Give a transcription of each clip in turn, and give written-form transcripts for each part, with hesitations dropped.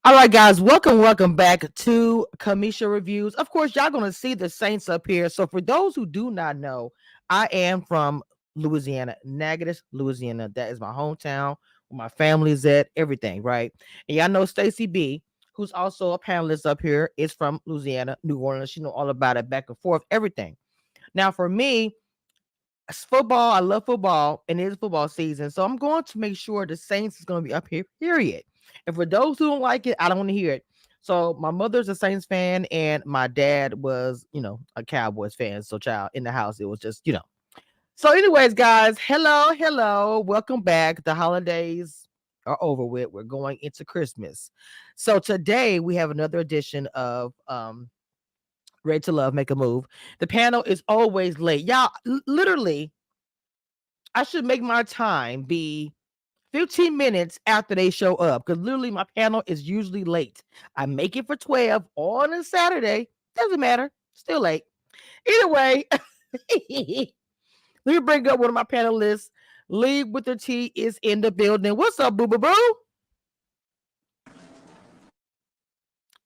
All right, guys, welcome back to Kamisha Reviews. Of course, y'all gonna see the Saints up here. So, for those who do not know, I am from Louisiana, Natchitoches, Louisiana. That is my hometown, where my family is at. Everything, right? And y'all know Stacy B, who's also a panelist up here, is from Louisiana, New Orleans. She know all about it, back and forth, everything. Now, for me, it's football. I love football, and it is football season. So I'm going to make sure the Saints is going to be up here, period. And for those who don't like it, I don't want to hear it. So my mother's a Saints fan, and my dad was, a Cowboys fan. So, child, in the house, it was just. So, anyways, guys, hello. Welcome back. The holidays are over with. We're going into Christmas. So today we have another edition of Ready to Love, Make a Move. The panel is always late. Y'all, literally, I should make my time be 15 minutes after they show up because literally my panel is usually late. I make it for 12 on a Saturday. Doesn't matter. Still late. Either way, let me bring up one of my panelists. Lee with the T is in the building. What's up, boo boo boo?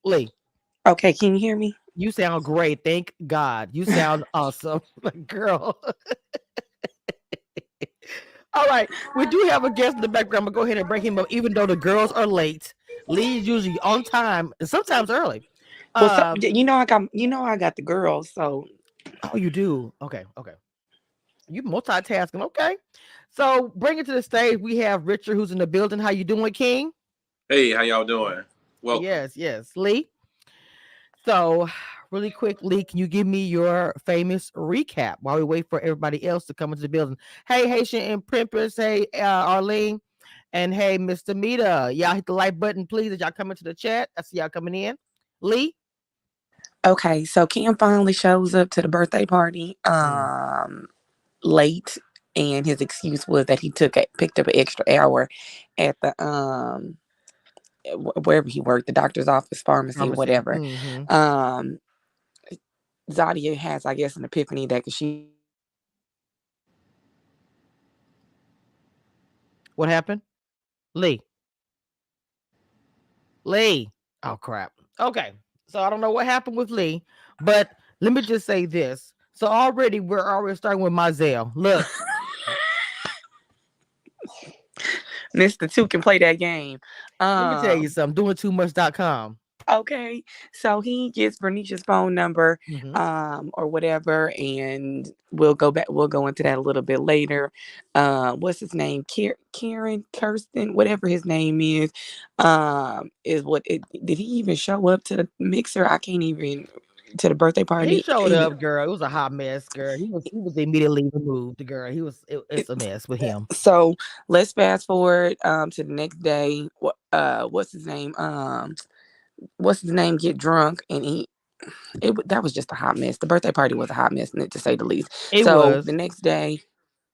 Lee. Okay, can you hear me? You sound great. Thank God. You sound awesome. Girl. All right. We do have a guest in the background. I'm going to go ahead and bring him up, even though the girls are late. Lee is usually on time and sometimes early. Well, so, I got the girls, so Oh, you do? Okay. You multitasking. Okay. So bring it to the stage. We have Richard who's in the building. How you doing, King? Hey, how y'all doing? Welcome. Yes. Lee. So really quick, Lee, can you give me your famous recap while we wait for everybody else to come into the building? Hey, Haitian and Primpers. Hey, Arlene. And hey, Mr. Mita, y'all hit the like button, please, as y'all come into the chat. I see y'all coming in. Lee? okay. So Cam finally shows up to the birthday party Mm. late, and his excuse was that he picked up an extra hour at the wherever he worked, the doctor's office, pharmacy, Pharmacy. whatever. Mm-hmm. Um Zadia has, I guess, an epiphany that because she What happened? Lee. Lee. Oh, crap. Okay. So I don't know what happened with Lee, but let me just say this. So we're already starting with Mizell. Look, Mr. Two can play that game. let me tell you Um something. Doing too much.com. Okay, so he gets Bernice's phone number, Mm-hmm. or whatever, and we'll go back. We'll go into that a little bit later. What's his name? Kieran, Kirsten, whatever his name is what? Did he even show up to the mixer? I can't even to the birthday He party. showed up, girl. It was a hot mess, girl. He was immediately removed. The girl. It's a mess with him. So let's fast forward to the next day. What's his name? What's his name? Get drunk, and that was just a hot mess. The birthday party was a hot mess, to say the least. It So was. the next day,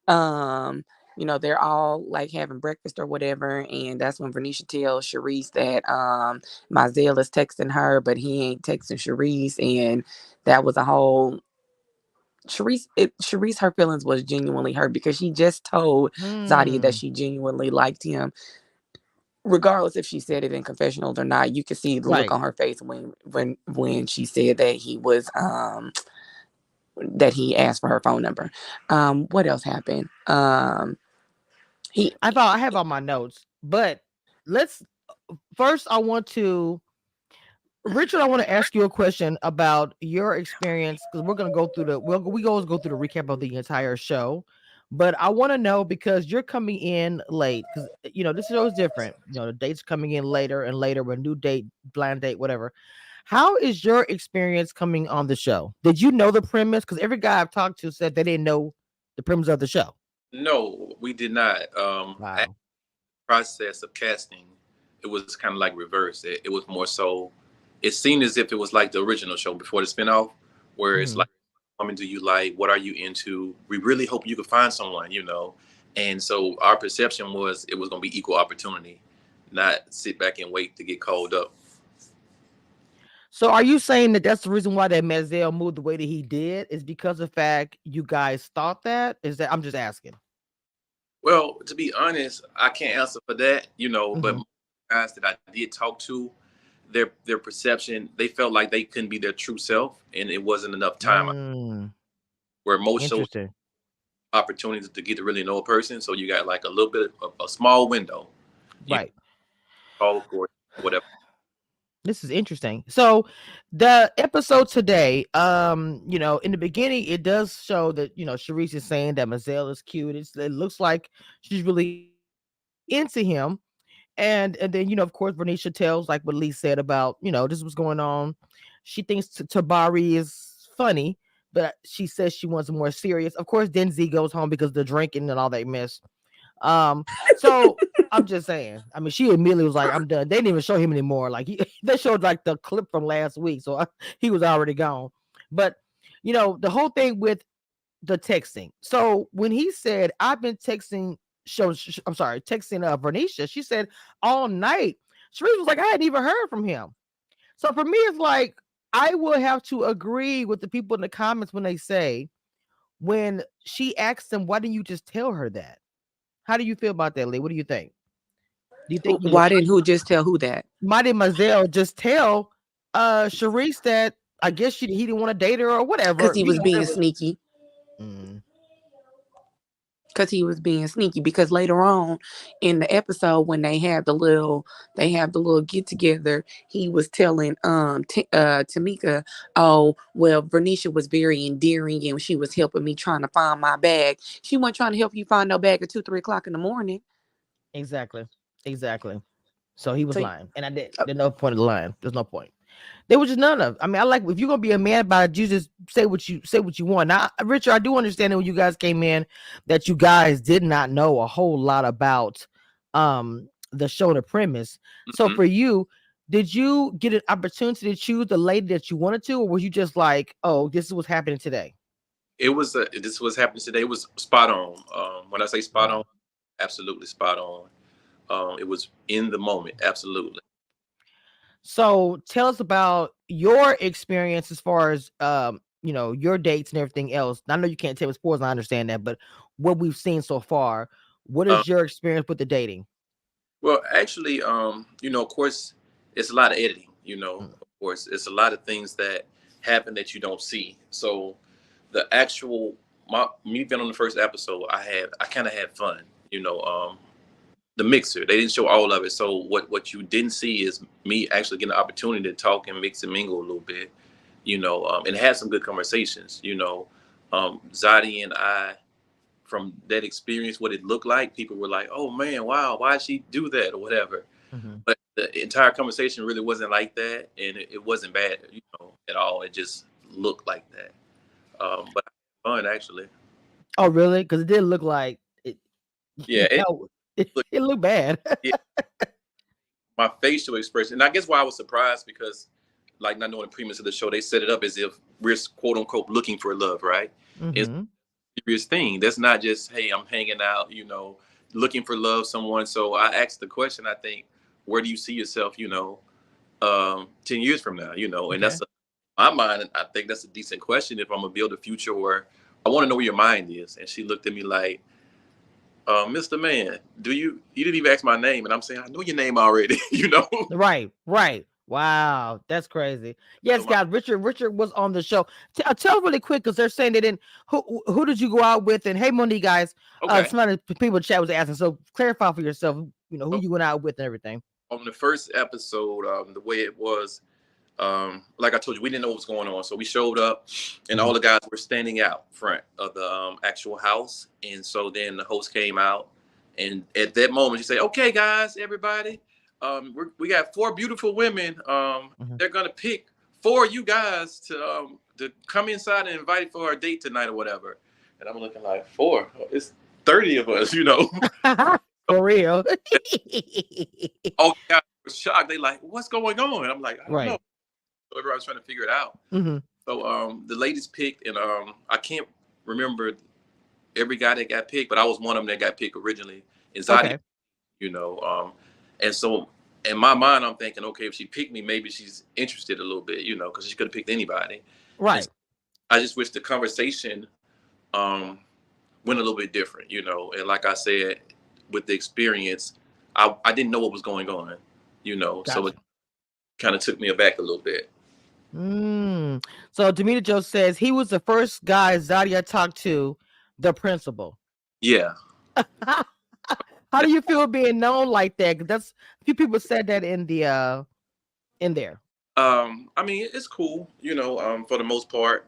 um, they're all like having breakfast or whatever, and that's when Vernisha tells Sharice that Mizell is texting her, but he ain't texting Sharice, and that was a whole Sharice, her feelings was genuinely hurt because she just told Zadia that Hmm. she genuinely liked him, regardless if she said it in confessionals or not. You could see the look Right. on her face when she said that he was that he asked for her phone number. What else happened? He I have all my notes, but let's first. I want to Richard. I want to ask you a question about your experience because we're gonna go through we always go through the recap of the entire show. But I want to know because you're coming in late because this show is different. The dates coming in later and later with new date, blind date, whatever. How is your experience coming on the show? Did you know the premise? Because every guy I've talked to said they didn't know the premise of the show. No, we did not. At Wow. the process of casting, it was kind of like reverse. It was more so. It seemed as if it was like the original show before the spinoff, where it's Mhm. like, "Woman, do you like? What are you into? We really hope you can find someone." And so our perception was it was going to be equal opportunity, not sit back and wait to get called up. So are you saying that that's the reason why that Mazel moved the way that he did is because of the fact you guys thought that? Is that I'm just asking. Well, to be honest, I can't answer for that, but Mhm. guys that I did talk to, their perception, they felt like they couldn't be their true self, and it wasn't enough time. Mm, Where most shows interesting. opportunities to get to really know a person, so you got like a little bit of a small window, you Right. call or whatever. This is interesting. So the episode today, in the beginning, it does show that, Sharice is saying that Mazel is cute. It looks like she's really into him. And then, of course, Bernicia tells, like what Lee said about, this was going on. She thinks Tabari is funny, but she says she wants more serious. Of course, then Z goes home because the drinking and all that mess. So I'm just saying. I mean, she immediately was like, "I'm done." They didn't even show him anymore. Like they showed like the clip from last week, so he was already gone. But the whole thing with the texting. So when he said, "I've been texting," I'm sorry, texting Vernicia. She said all night. Sharice was like, "I hadn't even heard from him." So for me, it's like I will have to agree with the people in the comments when they say when she asked him, "Why didn't you just tell her that?" How do you feel about that, Lee? What do you think? Do you think Why didn't who just tell who that? Mighty Mazel just tell Sharice that I guess he didn't want to date her or Because whatever? he was being sneaky. Mm, Because he was being sneaky. Because later on in the episode, when they have the little get together, he was telling Tamika, "Oh, well, Vernicia was very endearing and she was helping me trying to find my bag. She wasn't trying to help you find no bag at 2-3 o'clock in the morning." exactly. Exactly. So he was So lying. And I did. There's no point of lying. There's no point. There was just none of. I mean, I like if you're gonna be a man about it, you just say what you want. Now, Richard, I do understand that when you guys came in, that you guys did not know a whole lot about the show, the premise. So Hmm. for you, did you get an opportunity to choose the lady that you wanted to, or were you just like, oh, this is what's happening today? This was happening today. It was spot on. When I say spot on, Wow. absolutely spot on. It was in the moment, absolutely. So tell us about your experience as far as your dates and everything else. I know you can't tell me sports, I understand that, but what we've seen so far, what Um, is your experience with the dating? well, actually, of course, it's a lot of editing. Mm, Of course, it's a lot of things that happen that you don't see. So, the actual me being on the first episode, I kind of had fun. The mixer, they didn't show all of it. So what you didn't see is me actually getting the opportunity to talk and mix and mingle a little bit. And have some good conversations. Zadi and I, from that experience, what it looked like, people were like, "Oh man, wow, why'd she do that?" or whatever. mhm. But the entire conversation really wasn't like that, and it wasn't bad, at all. It just looked like that. But fun actually. Oh, really? Because it did look like it. Yeah, It, looked, it looked bad. yeah, my facial expression, and I guess why I was surprised because, like, not knowing the premise of the show, they set it up as if we're quote unquote looking for love, right? It's Hmm. a serious thing. That's not just, hey, I'm hanging out, looking for love, someone. So I asked the question. I think, where do you see yourself, 10 years from now, and Okay. my mind. I think that's a decent question if I'm gonna build a future where I want to know where your mind is. And she looked at me like, Mr. Man, you didn't even ask my name, and I'm saying I know your name already, Right, right. Wow, that's crazy. So Yes, guys. Richard was on the show. Tell really quick because they're saying they didn't. Who did you go out with? And hey, Monique, guys. okay. Some of the people in chat was asking. So clarify for yourself. Who Okay. you went out with and everything. On the first episode, the way it was, like I told you, we didn't know what was going on, so we showed up, and Mhm. all the guys were standing out front of the actual house, and so then the host came out, and at that moment, she said, "Okay, guys, everybody, we got four beautiful women. Mhm. They're gonna pick four of you guys to come inside and invite for our date tonight or whatever." And I'm looking like, four? It's 30 of us. For real. All the guys were shocked. They like, "What's going on?" And I'm like, "I don't know." Right. So everybody's trying to figure it out. Hmm. So the ladies picked, and I can't remember every guy that got picked, but I was one of them that got picked originally. And Zadi, Okay. you know, um, and so in my mind, I'm thinking, okay, if she picked me, maybe she's interested a little bit, because she could have picked anybody. And Right. so I just wish the conversation um, went a little bit different. And like I said, with the experience, I didn't know what was going on. So it Gotcha. kind of took me aback a little bit. Mm. So Demeter Joe says he was the first guy Zadia talked to, the principal. Yeah. How do you feel being known like that? 'Cause that's a few people said that in the in there. I mean, it's cool, for the most part.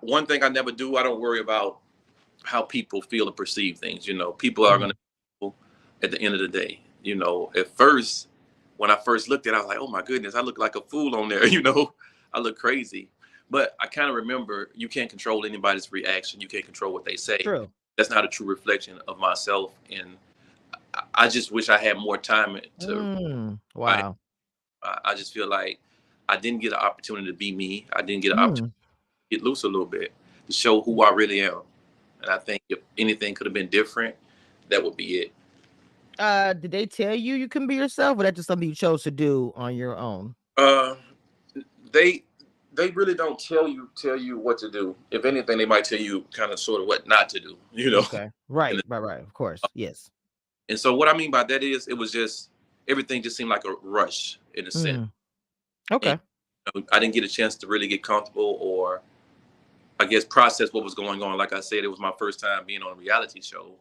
One thing I never do, I don't worry about how people feel and perceive things. People are going Mhm. to, at the end of the day, at first, when I first looked at it, I was like, oh my goodness, I look like a fool on there, I look crazy. But I kind of remember you can't control anybody's reaction. You can't control what they say. True. That's not a true reflection of myself. And I just wish I had more time to. I, Wow. I just feel like I didn't get an opportunity to be me. I didn't get an opportunity Mm. to get loose a little bit to show who I really am. And I think if anything could have been different, that would be it. Did they tell you you couldn't be yourself, or that just something you chose to do on your own? Uh, they they really don't tell you what to do. If anything, they might tell you kind of sort of what not to do. Okay. And, Right. Right. Right. Of course. Yes. and so what I mean by that is it was just everything just seemed like a rush in a sense. Mm. And Okay. I didn't get a chance to really get comfortable or I guess process what was going on. Like I said, it was my first time being on a reality show.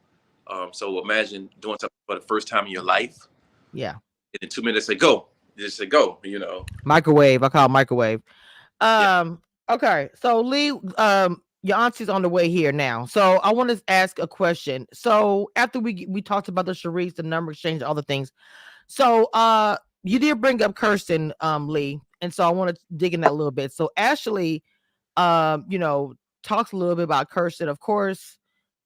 So imagine doing something for the first time in your life, Yeah. and in 2 minutes say go, you just say go. Microwave. I call it microwave. Yeah. Okay. So Lee, your auntie's on the way here now. So I want to ask a question. So after we talked about the Sharice, the number exchange, all the things. So you did bring up Kirsten, Lee, and so I want to dig in that a little bit. So Ashley, you know, talks a little bit about Kirsten. Of course,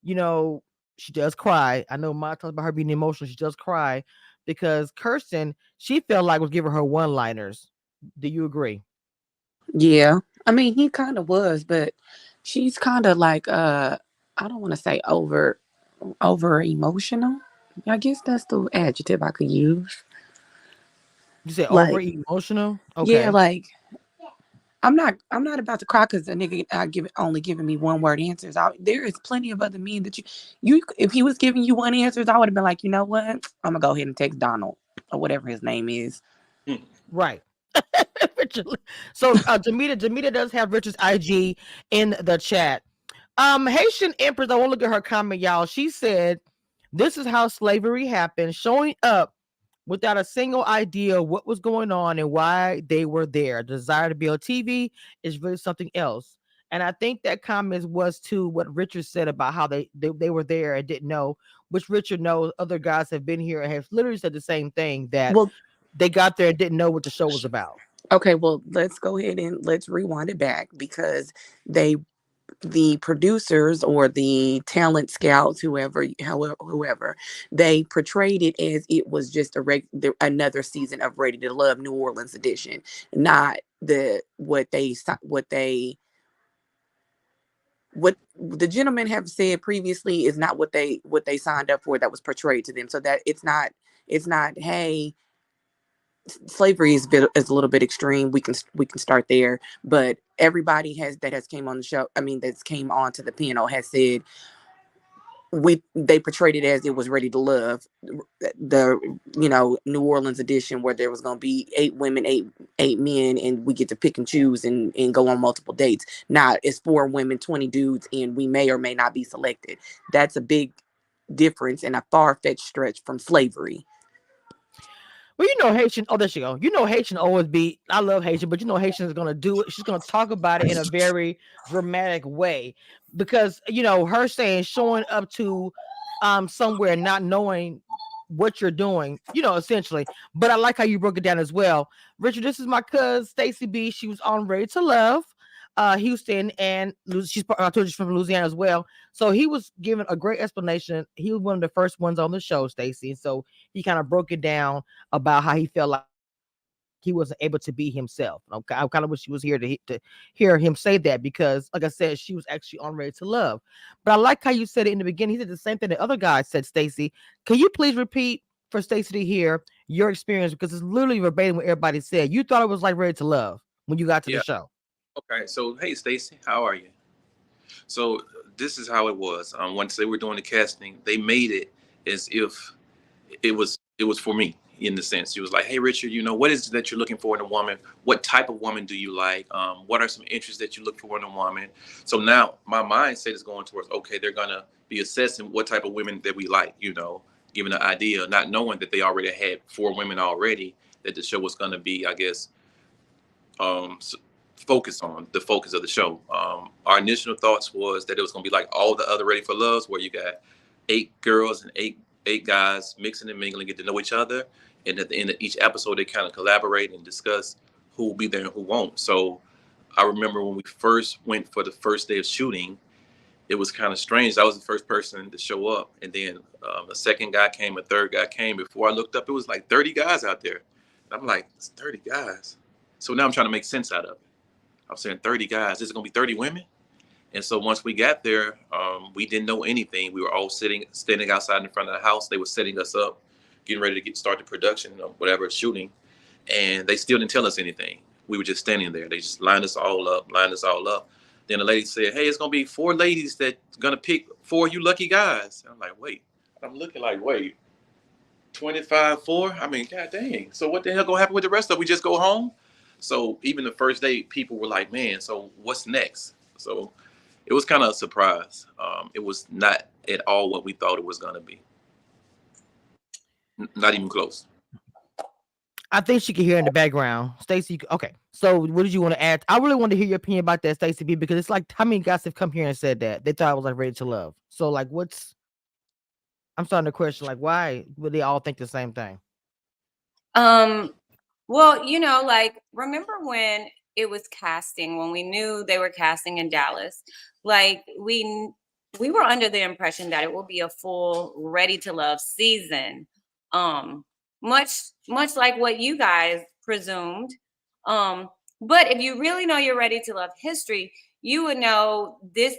you know, she does cry. I know Ma talks about her being emotional. She does cry because Kirsten, she felt like was giving her one-liners. Do you agree? Yeah. I mean, he kind of was, but she's kind of like I don't want to say over emotional. I guess that's the adjective I could use. You say over Like, emotional? yeah, Okay. like I'm not about to cry because a nigga only giving me one word answers. There is plenty of other men that you if he was giving you one answers, I would have been like, you know what? I'm gonna go ahead and text Donald or whatever his name is. Hmm. Right. Richard, so Jamita does have Richard's IG in the chat. Haitian Empress, I want to look at her comment, y'all. She said, "This is how slavery happened, showing up without a single idea what was going on and why they were there. Desire to be on TV is really something else." And I think that comment was to what Richard said about how they were there and didn't know, which Richard knows other guys have been here and have literally said the same thing, that Well, they got there and didn't know what the show was about. okay, well, let's go ahead and let's rewind it back because they the producers or the talent scouts, whoever, they portrayed it as it was just another season of Ready to Love New Orleans edition, not what the gentlemen have said previously is not what they signed up for that was portrayed to them. So that it's not hey, slavery is a little bit extreme. We can start there, but everybody has came on the show. I mean, that's came on to the panel has said they portrayed it as it was Ready to Love, the New Orleans edition where there was going to be 8 women, eight men, and we get to pick and choose and go on multiple dates. Not it's 4 women, 20 dudes, and we may or may not be selected. That's a big difference and a far-fetched stretch from slavery. Well, Haitian. Oh, there she go. Haitian always be. I love Haitian, but Haitian is gonna do it. She's gonna talk about it in a very dramatic way because her saying showing up to somewhere not knowing what you're doing, essentially. But I like how you broke it down as well, Richard. This is my cousin Stacy B. She was on Ready to Love. Houston, and I told you she's from Louisiana as well. So he was given a great explanation. He was one of the first ones on the show, Stacy. So he kind of broke it down about how he felt like he wasn't able to be himself. Okay, I kind of wish she was here to hear him say that because, like I said, she was actually on Ready to Love. But I like how you said it in the beginning. He said the same thing the other guy said. Stacy, can you please repeat for Stacy to hear your experience because it's literally verbatim what everybody said. You thought it was like Ready to Love when you got to the Yeah. show. Okay. So hey, Stacy, how are you? So this is how it was. Once they were doing the casting, they made it as if it was for me. in the sense. She was like, hey, Richard, what is it that you're looking for in a woman? What type of woman do you like? What are some interests that you look for in a woman? So now my mindset is going towards, okay, they're going to be assessing what type of women that we like, giving an idea, not knowing that they already had 4 women already that the show was going to be, I guess, focus on the focus of the show. Our initial thoughts was that it was going to be like all the other Ready for Loves, where you got 8 girls and eight guys mixing and mingling, get to know each other, and at the end of each episode, they kind of collaborate and discuss who will be there and who won't. So I remember when we first went for the first day of shooting, it was kind of strange. I was the first person to show up, and then a second guy came, a third guy came. Before I looked up, it was like 30 guys out there. And I'm like, it's 30 guys. So now I'm trying to make sense out of it. I'm saying 30 guys. This is going to be 30 women? And so once we got there, we didn't know anything. We were all standing outside in front of the house. They were setting us up, getting ready to start the production of whatever shooting. And they still didn't tell us anything. We were just standing there. They just lined us all up. Then the lady said, hey, it's going to be 4 ladies that's going to pick 4 you lucky guys. And I'm like, wait. I'm looking like, wait, 25, 4? I mean, God dang. So what the hell going to happen with the rest of it? We just go home? So even the first day, people were like, man, so what's next? So it was kind of a surprise. It was not at all what we thought it was going to be. Not even close. I think she can hear in the background. Stacey, okay. So what did you want to add? I really want to hear your opinion about that, Stacey B, because it's like how many guys have come here and said that they thought it was like Ready to Love. So like, I'm starting to question like why would they all think the same thing? Well, like remember when it was casting, when we knew they were casting in Dallas, like we were under the impression that it will be a full Ready to Love season. Much like what you guys presumed. But if you really know your Ready to Love history, you would know this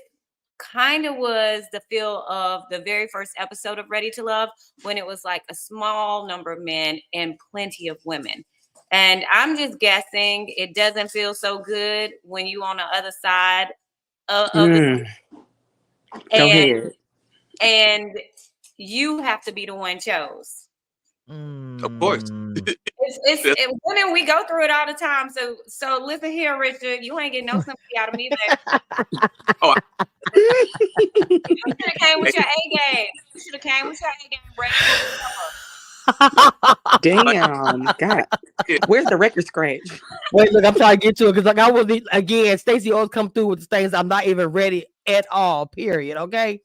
kind of was the feel of the very first episode of Ready to Love, when it was like a small number of men and plenty of women. And I'm just guessing it doesn't feel so good when you on the other side of the Go ahead. and you have to be the one chose. Of course. It's women, we go through it all the time. So listen here, Richard, you ain't getting no sympathy out of me, baby. Oh, you should have came with your A game. You should have came with your A game, ready for Damn, God, where's the record scratch? Wait, look, I'm trying to get to it because like I was again. Stacey always come through with things I'm not even ready at all. Period. Okay.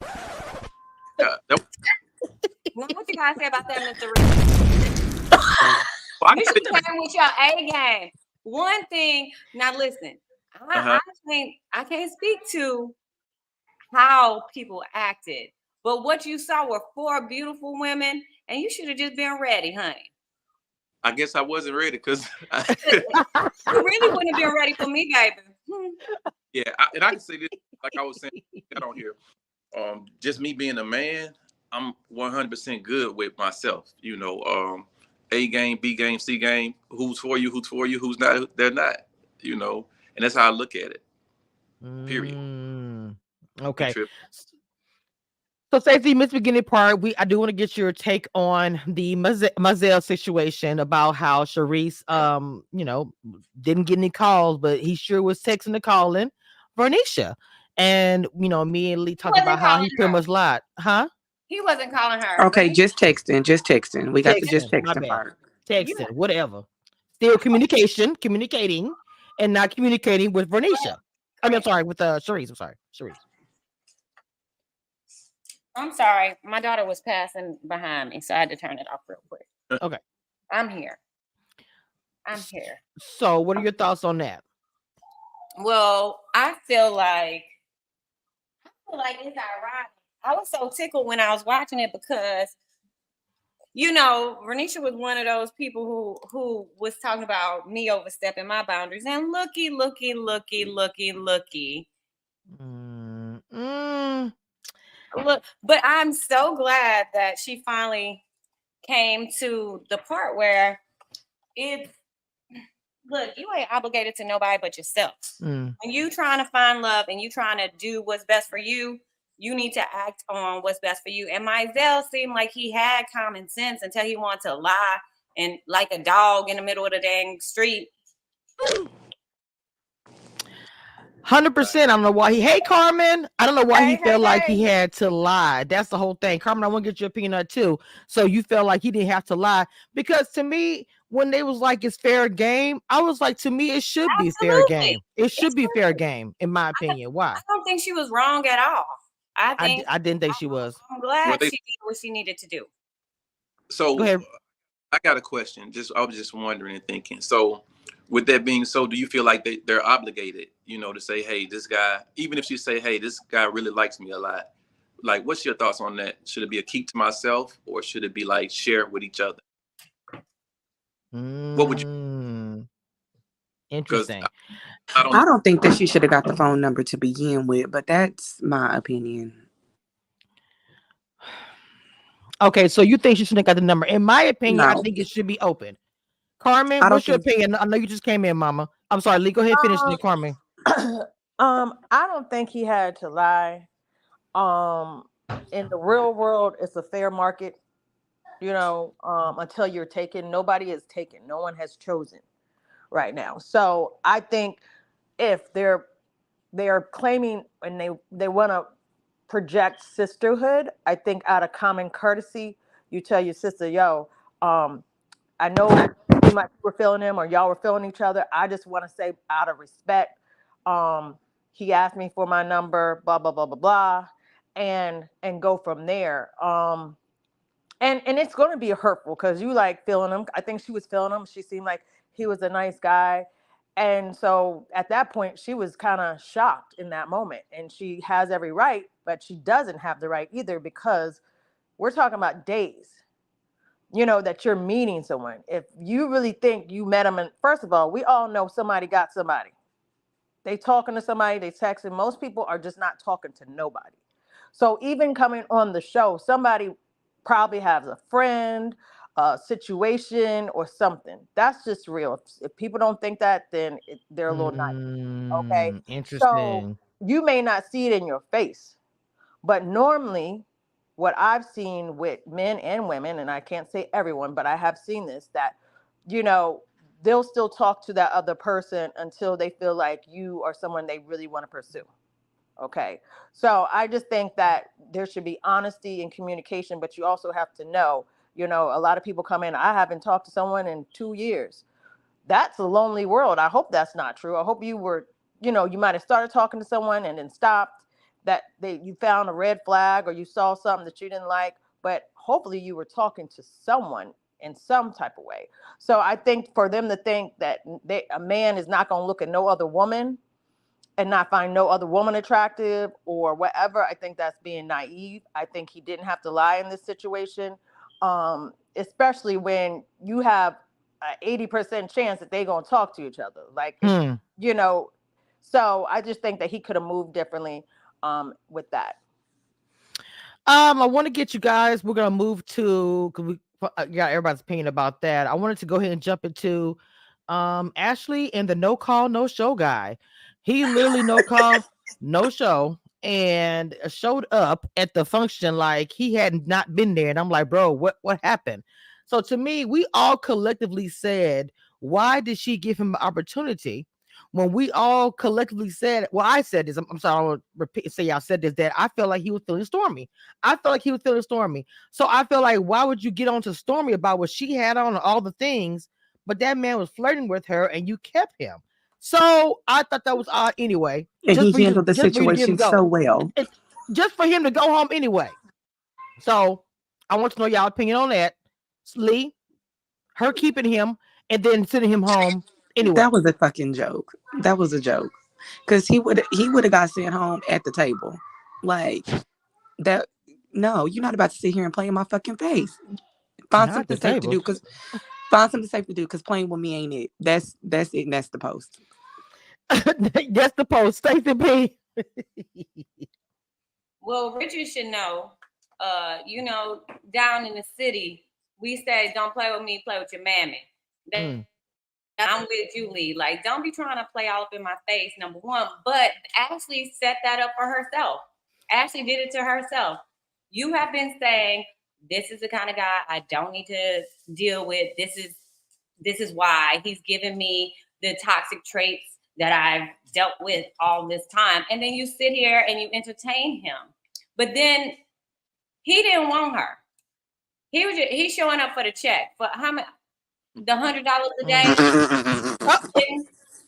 What you guys say about that, Mr. Richard? You should have came with your A game. One thing. Now listen, I can't speak to how people acted, but what you saw were 4 beautiful women, and you should have just been ready, honey. I guess I wasn't ready because you really wouldn't have been ready for me, baby. Yeah, and I can say this, like I was saying, I don't hear. Just me being a man, I'm 100% good with myself. A game, B game, C game. Who's for you? Who's not? They're not. And that's how I look at it. Period. Okay. So, Stacey, Miss Beginning part, I do want to get your take on the Mazel situation about how Sharice, didn't get any calls, but he sure was texting and calling Vernisha, and immediately talking about how he pretty much lied, huh? He wasn't calling her. Okay, just texting. We got the just texting part. Texting, whatever. Still communicating, and not communicating with Vernisha. I'm sorry, with Sharice. I'm sorry, Sharice. I'm sorry. My daughter was passing behind me, so I had to turn it off real quick. Okay. I'm here. So what are your thoughts on that? Well, I feel like it's ironic. I was so tickled when I was watching it because, Vernisha was one of those people who was talking about me overstepping my boundaries. And looky. Look, but I'm so glad that she finally came to the part where look, you ain't obligated to nobody but yourself. When you trying to find love and you trying to do what's best for you, you need to act on what's best for you. And Mizell seemed like he had common sense until he wanted to lie and like a dog in the middle of the dang street. 100%. I don't know why Hey, Carmen. I don't know why he felt like he Hey. had to lie. That's the whole thing. Carmen, I want to get your opinion on it too. So you felt like he didn't have to lie because to me, when they was like it's fair game, I was like, to me, it should be fair game. It should be fair game, in my opinion. Why? I don't think she was wrong at all. I didn't think she was. I'm glad Well, she did what she needed to do. So Go ahead. I got a question. I was just wondering and thinking. So, with that being so, do you feel like they're obligated, to say, hey, this guy, even if she say, hey, this guy really likes me a lot. Like, what's your thoughts on that? Should it be a keep to myself, or should it be like share it with each other? What would you? Because Interesting. I don't. I don't think that she should have got the phone number to begin with, but that's my opinion. Okay, so you think she shouldn't have got the number? In my opinion, I No. think it should be open. Carmen, I don't what's your think opinion? I know you just came in, Mama. I'm sorry, Lee. Go ahead, finish it, Carmen. I don't think he had to lie. In the real world, it's a fair market. Until you're taken, nobody is taken. No one has chosen right now. So I think if they're claiming and they want to project sisterhood, I think out of common courtesy, you tell your sister, yo, I know you might were feeling him or y'all were feeling each other. I just want to say out of respect, he asked me for my number, blah, blah, blah, blah, blah, and go from there. And it's going to be hurtful because you like feeling him. I think she was feeling him. She seemed like he was a nice guy. And so at that point, she was kind of shocked in that moment. And she has every right, but she doesn't have the right either because we're talking about days, that you're meeting someone. If you really think you met them, and first of all, we all know somebody got somebody. They talking to somebody, they texting. Most people are just not talking to nobody. So even coming on the show, somebody probably has a friend, a situation, or something. That's just real. If people don't think that, then they're a little naive. Okay. So Interesting. you may not see it in your face, but normally what I've seen with men and women, and I can't say everyone, but I have seen this, that, they'll still talk to that other person until they feel like you are someone they really want to pursue. Okay. So I just think that there should be honesty and communication, but you also have to know, a lot of people come in, I haven't talked to someone in 2 years. That's a lonely world. I hope that's not true. I hope you were, you might have started talking to someone and then stopped, that you found a red flag or you saw something that you didn't like, but hopefully you were talking to someone in some type of way. So I think for them to think that a man is not going to look at no other woman and not find no other woman attractive or whatever, I think that's being naive. I think he didn't have to lie in this situation, especially when you have an 80% chance that they're going to talk to each other. Like, so I just think that he could have moved differently with that. I want to get you guys. We're gonna move to because we got everybody's opinion about that. I wanted to go ahead and jump into Ashley and the no call, no show guy. He literally no call, no show, and showed up at the function like he had not been there. And I'm like, bro, what happened? So to me, we all collectively said, why did she give him an opportunity? When we all collectively said, well, I said this. I'm sorry, I will repeat. Say I said this. That I felt like he was feeling stormy. I felt like he was feeling stormy. So I feel like, why would you get on to Stormy about what she had on and all the things? But that man was flirting with her, and you kept him. So I thought that was odd anyway. And Just he for you handled the just for you to get him situation to go. so well. Just for him to go home anyway. So I want to know y'all opinion on that. Lee, her keeping him and then sending him home anyway. That was a fucking joke. That was a joke. Because he would have got sent home at the table. Like that. No, you're not about to sit here and play in my fucking face. Find Not the something safe to do, table. because find something safe to do, because playing with me ain't it. That's it, and that's the post. That's the post. Stacey P. Well, Richard should know. Down in the city, we say, "Don't play with me, play with your mammy." I'm with you, Lee. Like, don't be trying to play all up in my face, number one. But Ashley set that up for herself. Ashley did it to herself. You have been saying, this is the kind of guy I don't need to deal with. This is why he's given me the toxic traits that I've dealt with all this time. And then you sit here and you entertain him. But then he didn't want her. He's showing up for the check. For how much? The $100 a day.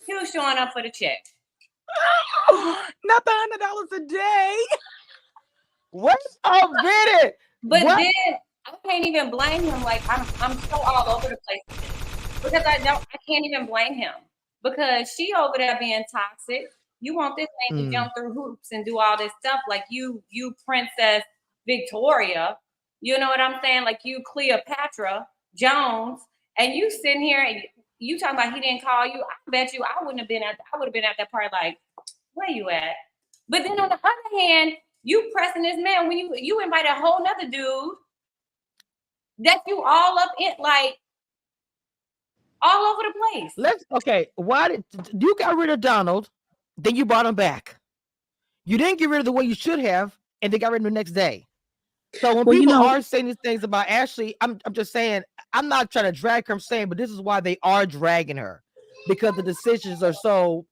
He was showing up for the check. Not the $100 a day. What? Oh, get it. But what? then I can't even blame him. Like I'm so all over the place because I can't even blame him because she over there being toxic. You want this man to jump through hoops and do all this stuff like you Princess Victoria. You know what I'm saying? Like you Cleopatra Jones, and you sitting here and you talking about he didn't call you. I bet you I would have been at that party like, where you at? But then on the other hand, you pressing this man when you invite a whole nother dude that you all up in like all over the place. Why did you got rid of Donald? Then you brought him back. You didn't get rid of the way you should have, and they got rid of him the next day. So when people are saying these things about Ashley, I'm just saying, I'm not trying to drag her. I'm saying, but this is why they are dragging her, because the decisions are so,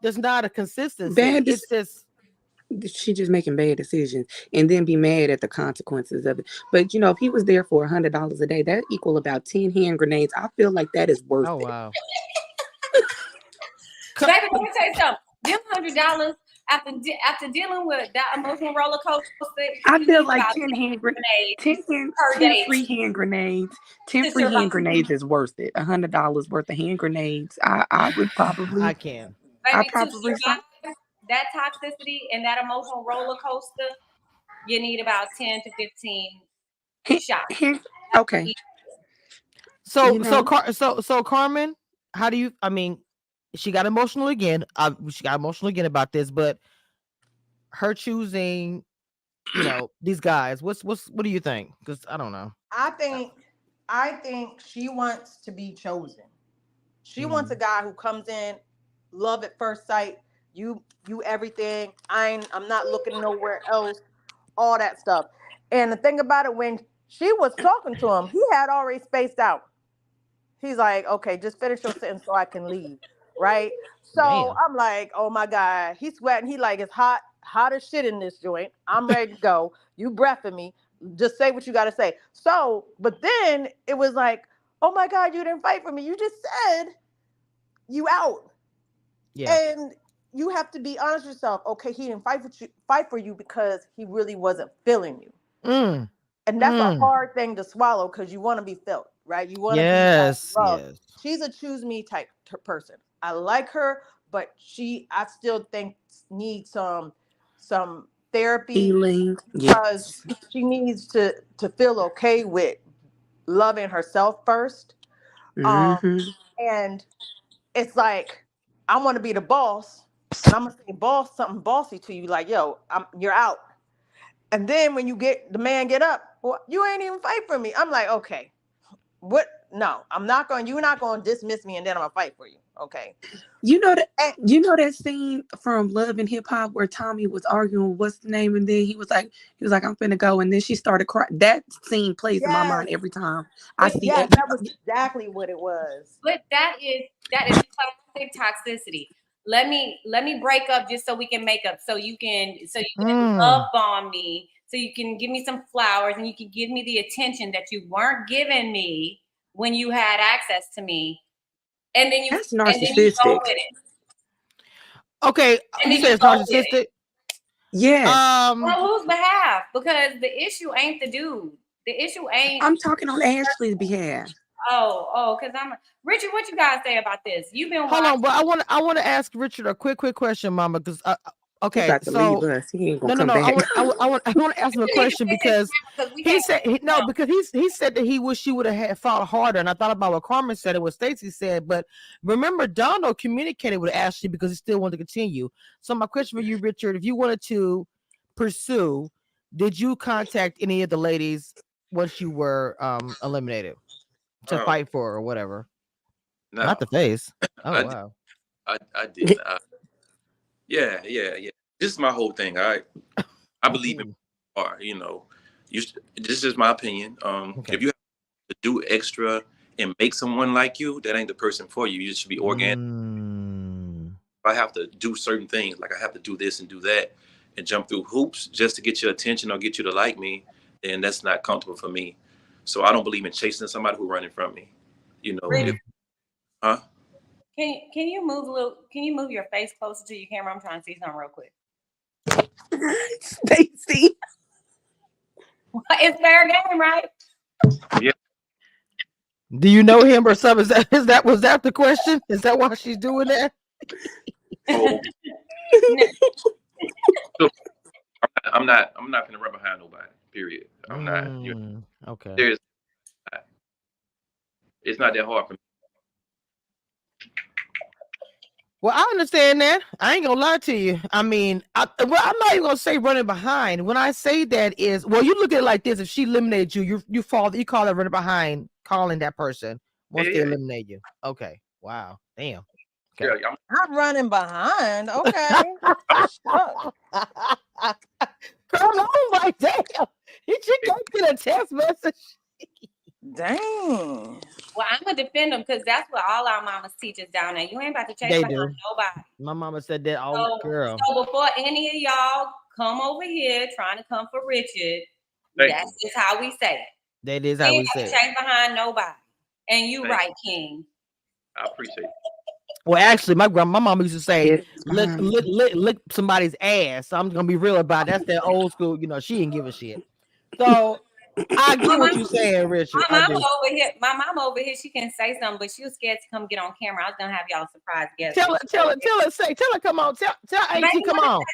there's not a consistency. It's just she just making bad decisions and then be mad at the consequences of it. But if he was there for $100 a day, that equal about 10 hand grenades. I feel like that is worth it. Oh wow. Baby, let me tell you something. Them $100 after dealing with that emotional roller coaster, I feel like 10 free hand grenades. 10 free hand grenades is worth it. $100 worth of hand grenades. I would probably. I can. Baby, to survive that toxicity and that emotional roller coaster, you need about 10 to 15 shots. Okay. So Carmen, how do you? I mean, she got emotional again. She got emotional again about this, but her choosing, these guys. What do you think? Because I don't know. I think she wants to be chosen. She wants a guy who comes in, love at first sight. You everything. I'm not looking nowhere else. All that stuff. And the thing about it, when she was talking to him, he had already spaced out. He's like, okay, just finish your sentence so I can leave. Right? So Man. I'm like, oh my God, he's sweating. He like, it's hot as shit in this joint. I'm ready to go. You breathing me. Just say what you got to say. So, but then it was like, oh my God, you didn't fight for me. You just said you out. Yeah. And you have to be honest with yourself. Okay, he didn't fight for you because he really wasn't feeling you. And that's a hard thing to swallow because you want to be felt, right? You want to be loved. Yes. She's a choose me type person. I like her, but I still think needs some therapy, healing, because she needs to feel okay with loving herself first. And it's like, I want to be the boss, and I'm gonna say something bossy to you, like, yo, you're out. And then when the man get up, well, you ain't even fight for me. I'm like, okay, what? No, I'm not going. You're not going to dismiss me, and then I'm gonna fight for you. Okay. You know that scene from Love and Hip Hop where Tommy was arguing with what's the name, and then he was like, I'm finna go, and then she started crying. That scene plays in my mind every time I see it. That was exactly what it was. But that is classic toxicity. Let me break up just so we can make up. So you can love bomb me. So you can give me some flowers and you can give me the attention that you weren't giving me when you had access to me. And then that's narcissistic. And then you go with it. Okay, you say it's narcissistic. Yeah. On whose behalf? Because the issue ain't the dude. The issue ain't. I'm talking on Ashley's behalf. Oh, because I'm Richard. What you guys say about this? You've been hold on, but I want to ask Richard a quick question, Mama. Because okay, so leave us. He ain't gonna come back. I want to ask him a question because he said because he said that he wish she would have fought harder, and I thought about what Carmen said and what Stacey said. But remember, Donald communicated with Ashley because he still wanted to continue. So my question for you, Richard, if you wanted to pursue, did you contact any of the ladies once you were eliminated to fight for or whatever? No. Not the face. Oh wow. I did. Yeah. This is my whole thing. I believe in art, This is my opinion. If you have to do extra and make someone like you, that ain't the person for you. You should be organic. If I have to do certain things, like I have to do this and do that and jump through hoops just to get your attention or get you to like me, then that's not comfortable for me. So I don't believe in chasing somebody who's running from me. Huh? Can you move a little? Can you move your face closer to your camera? I'm trying to see something real quick. Stacy. It's fair game, right? Yeah. Do you know him or something? Was that the question? Is that why she's doing that? Oh. So, I'm not gonna run behind nobody. Period. I'm not. Okay. It's not that hard for me. Well, I understand that. I ain't gonna lie to you. I mean, I'm not even gonna say running behind. When I say that is, well, you look at it like this: if she eliminated you, you fall. You call that running behind, calling that person once they eliminate you. Okay. Wow. Damn. Okay. Yeah, I'm running behind. Okay. Come on, like damn. Did you get a text message? Dang. Well, I'm gonna defend them because that's what all our mamas teach us down there. You ain't about to chase They behind do. nobody. My mama said that all girl. So before any of y'all come over here trying to come for Richard, that's just how we say it. That is how we say it. Chase behind nobody. And you right, King. I appreciate it. Well, actually, my mama used to say, lick somebody's ass. So I'm gonna be real about it. That's that old school. She didn't give a shit. So I get what you're saying, Richard. My mom over here, she can say something, but she was scared to come get on camera. I was gonna have y'all surprised guests. Tell her, come on. Tell Auntie, come on.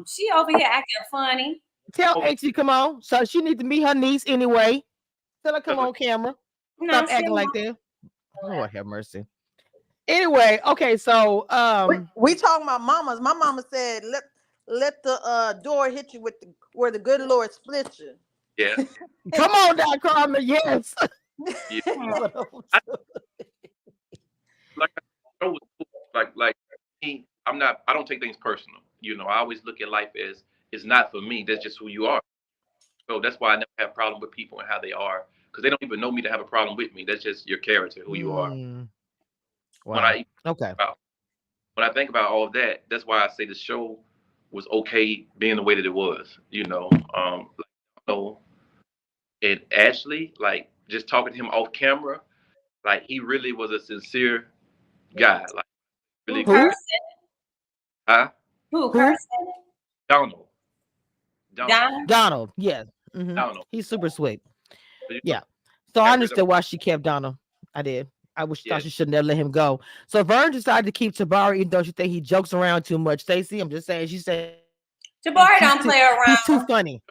She over here acting funny. Tell Auntie, come on. So she needs to meet her niece anyway. Tell her come on camera. Stop acting like that. Lord have mercy. Anyway, okay, so we talking about mamas. My mama said, let the door hit you with where the good Lord split you. Yeah. Come on down, Carmen. Yes. Yeah. like me, I don't take things personal. I always look at life as it's not for me. That's just who you are. So that's why I never have a problem with people and how they are, because they don't even know me to have a problem with me. That's just your character, who you are. Wow. When I think about all of that, that's why I say the show was okay being the way that it was. And Ashley, like just talking to him off camera, like he really was a sincere guy. Like really good. Huh? Who? Kirsten? Donald. Yes. Mm-hmm. Donald. He's super sweet. Yeah. So I understand why she kept Donald. I did. I thought she should never let him go. So Vern decided to keep Tabari, even though she think he jokes around too much. Stacey, I'm just saying, she said Tabari don't play around. He's too funny.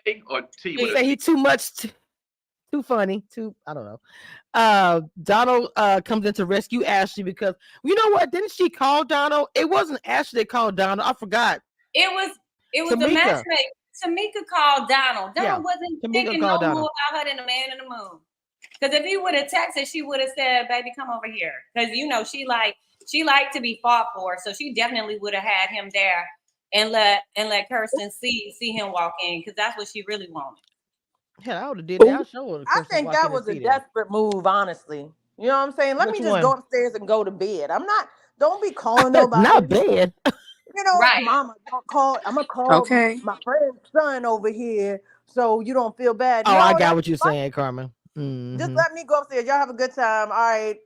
A or T? She say he's too much, too funny. I don't know. Donald comes in to rescue Ashley because you know what? Didn't she call Donald? It wasn't Ashley that called Donald. I forgot. It was the matchmaker. Tamika called Donald. Donald wasn't thinking no more about her than the man in the moon. Because if he would have texted, she would have said, "Baby, come over here." Because she liked to be fought for, so she definitely would have had him there and let Kirsten see him walk in, because that's what she really wanted. Hell, I would have did that. I think that was a desperate move, honestly. You know what I'm saying? Let me just go upstairs and go to bed. Don't be calling nobody. Not bed. Right. Mama, don't call. I'm gonna call my friend's son over here so you don't feel bad. Oh, I got what you're saying, Carmen. Mm-hmm. Just let me go upstairs. Y'all have a good time. All right.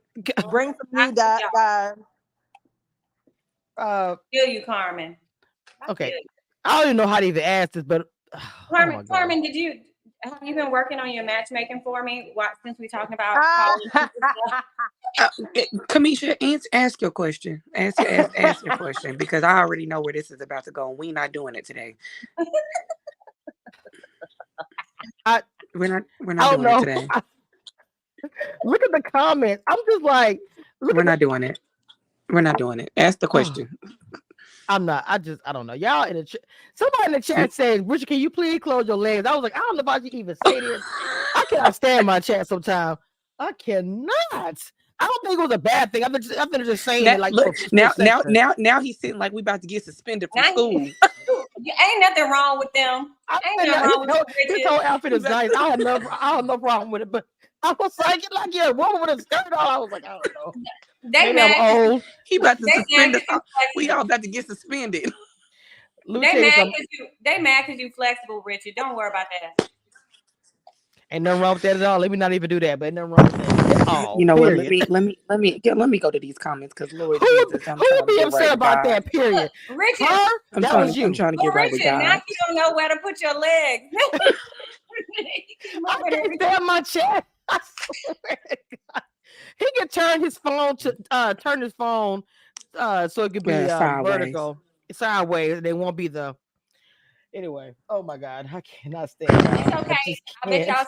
Bring some new guys. Feel you, Carmen. Okay. I don't even know how to even ask this, but Carmen, have you been working on your matchmaking for me? Since we're talking about Kamisha, ask your question. Ask your question, because I already know where this is about to go, and we're not doing it today. We're not doing it today. Look at the comments. I'm just like, we're not doing it. We're not doing it. Ask the question. I'm not. I don't know. Y'all in the chat. Somebody in the chat said, "Richard, can you please close your legs?" I was like, I don't know if I should even say this. I cannot stand my chat sometimes. I cannot. I don't think it was a bad thing. I've been just saying it like now he's sitting like we about to get suspended from school. Ain't nothing wrong with them. Ain't nothing wrong with His Richard. whole outfit is nice. I had no problem with it, but I was like, you're a woman with a skirt on. I was like, I don't know. They Maybe I'm mad. old. He about to They suspend mad us. 'cause We you all flexible. about to get suspended. Let me They tell you mad something. because you flexible, Richard. Don't worry about that. Ain't nothing wrong with that at all. Let me not even do that, but ain't nothing wrong with that at all. You know what? Period. Let me go to these comments because Lord Who Jesus, I'm who would trying to be get right upset with about God. that? Period. Look, Richard. Her? That was I'm you. trying to But get right with Richard, now God. you don't know where to put your legs. He keep I moving can't everything. stand my chair. I swear to God. He can turn his phone so it could be Sideways. vertical, sideways. They won't be the anyway. Oh my God, I cannot stand y'all. It's I okay. just I bet can't.